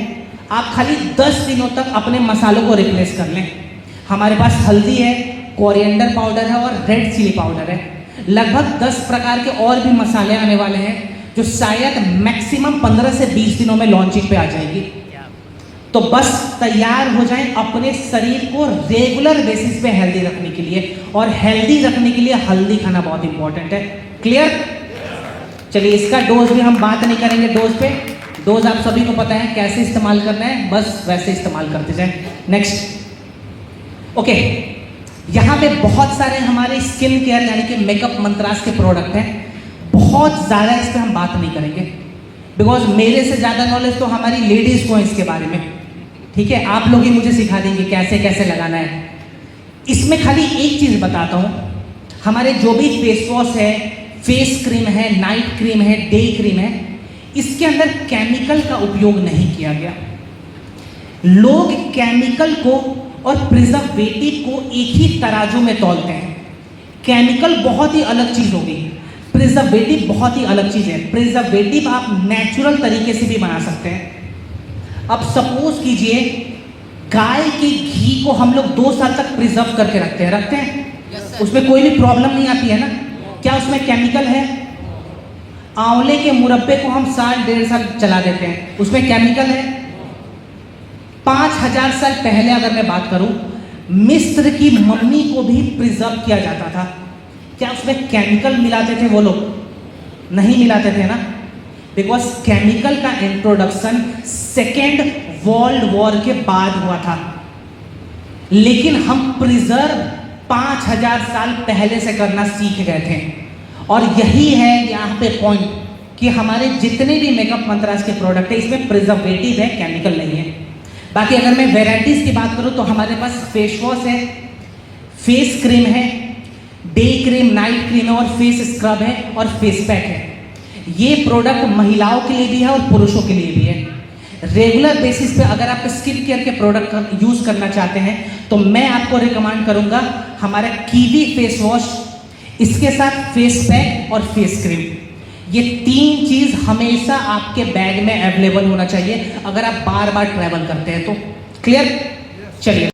आप खाली 10 दिनों तक अपने मसालों को रिप्लेस कर लें। हमारे पास हल्दी है, कोरिएंडर पाउडर है और रेड चिली पाउडर है। लगभग 10 प्रकार के और भी मसाले आने वाले हैं जो शायद मैक्सिमम 15 से 20 दिनों में लॉन्चिंग पे आ जाएगी। तो बस तैयार हो जाएं अपने शरीर को रेगुलर बेसिस पे हेल्दी रखने के लिए, और हेल्दी रखने के लिए हल्दी खाना बहुत इंपॉर्टेंट है। क्लियर? चलिए, इसका डोज भी हम बात नहीं करेंगे। डोज पे, डोज आप सभी को पता है कैसे इस्तेमाल करना है, बस वैसे इस्तेमाल करते जाए। नेक्स्ट। ओके, यहाँ पे बहुत सारे हमारे स्किन केयर यानी कि मेकअप मंत्रास के प्रोडक्ट हैं। बहुत ज़्यादा इस पर हम बात नहीं करेंगे बिकॉज मेरे से ज़्यादा नॉलेज तो हमारी लेडीज़ को है इसके बारे में। ठीक है, आप लोग ही मुझे सिखा देंगे कैसे कैसे लगाना है। इसमें खाली एक चीज़ बताता हूँ, हमारे जो भी फेस वॉश है, फेस क्रीम है, नाइट क्रीम है, डे क्रीम है, इसके अंदर केमिकल का उपयोग नहीं किया गया। लोग केमिकल को और प्रिजर्वेटिव को एक ही तराजू में तौलते हैं। केमिकल बहुत ही अलग चीज़ होगी, प्रिजर्वेटिव बहुत ही अलग चीज़ है। प्रिजर्वेटिव आप नेचुरल तरीके से भी बना सकते हैं। अब सपोज कीजिए गाय के घी को हम लोग 2 साल तक प्रिजर्व करके रखते हैं Yes, sir. उसमें कोई भी प्रॉब्लम नहीं आती है ना? क्या उसमें केमिकल है? आंवले के मुरब्बे को हम 1.5 साल चला देते हैं, उसमें केमिकल है? 5000 साल पहले अगर मैं बात करूं, मिस्र की मम्मी को भी प्रिजर्व किया जाता था। क्या उसमें केमिकल मिलाते थे वो लोग? नहीं मिलाते थे ना, बिकॉज केमिकल का इंट्रोडक्शन सेकेंड वर्ल्ड वॉर के बाद हुआ था। लेकिन हम प्रिजर्व 5000 साल पहले से करना सीख गए थे। और यही है यहाँ पे पॉइंट कि हमारे जितने भी मेकअप मंत्रास के प्रोडक्ट है इसमें प्रिजर्वेटिव है, केमिकल नहीं है। बाकी अगर मैं वेराइटीज की बात करूँ तो हमारे पास फेस वॉश है, फेस क्रीम है, डे क्रीम, नाइट क्रीम है और फेस स्क्रब है और फेस पैक है। ये प्रोडक्ट महिलाओं के लिए भी है और पुरुषों के लिए भी है। रेगुलर बेसिस पे अगर आप स्किन केयर के प्रोडक्ट यूज करना चाहते हैं तो मैं आपको रिकमेंड करूंगा हमारा कीवी फेस वॉश, इसके साथ फेस पैक और फेस क्रीम। ये 3 चीज हमेशा आपके बैग में अवेलेबल होना चाहिए अगर आप बार बार ट्रैवल करते हैं तो। क्लियर? चलिए।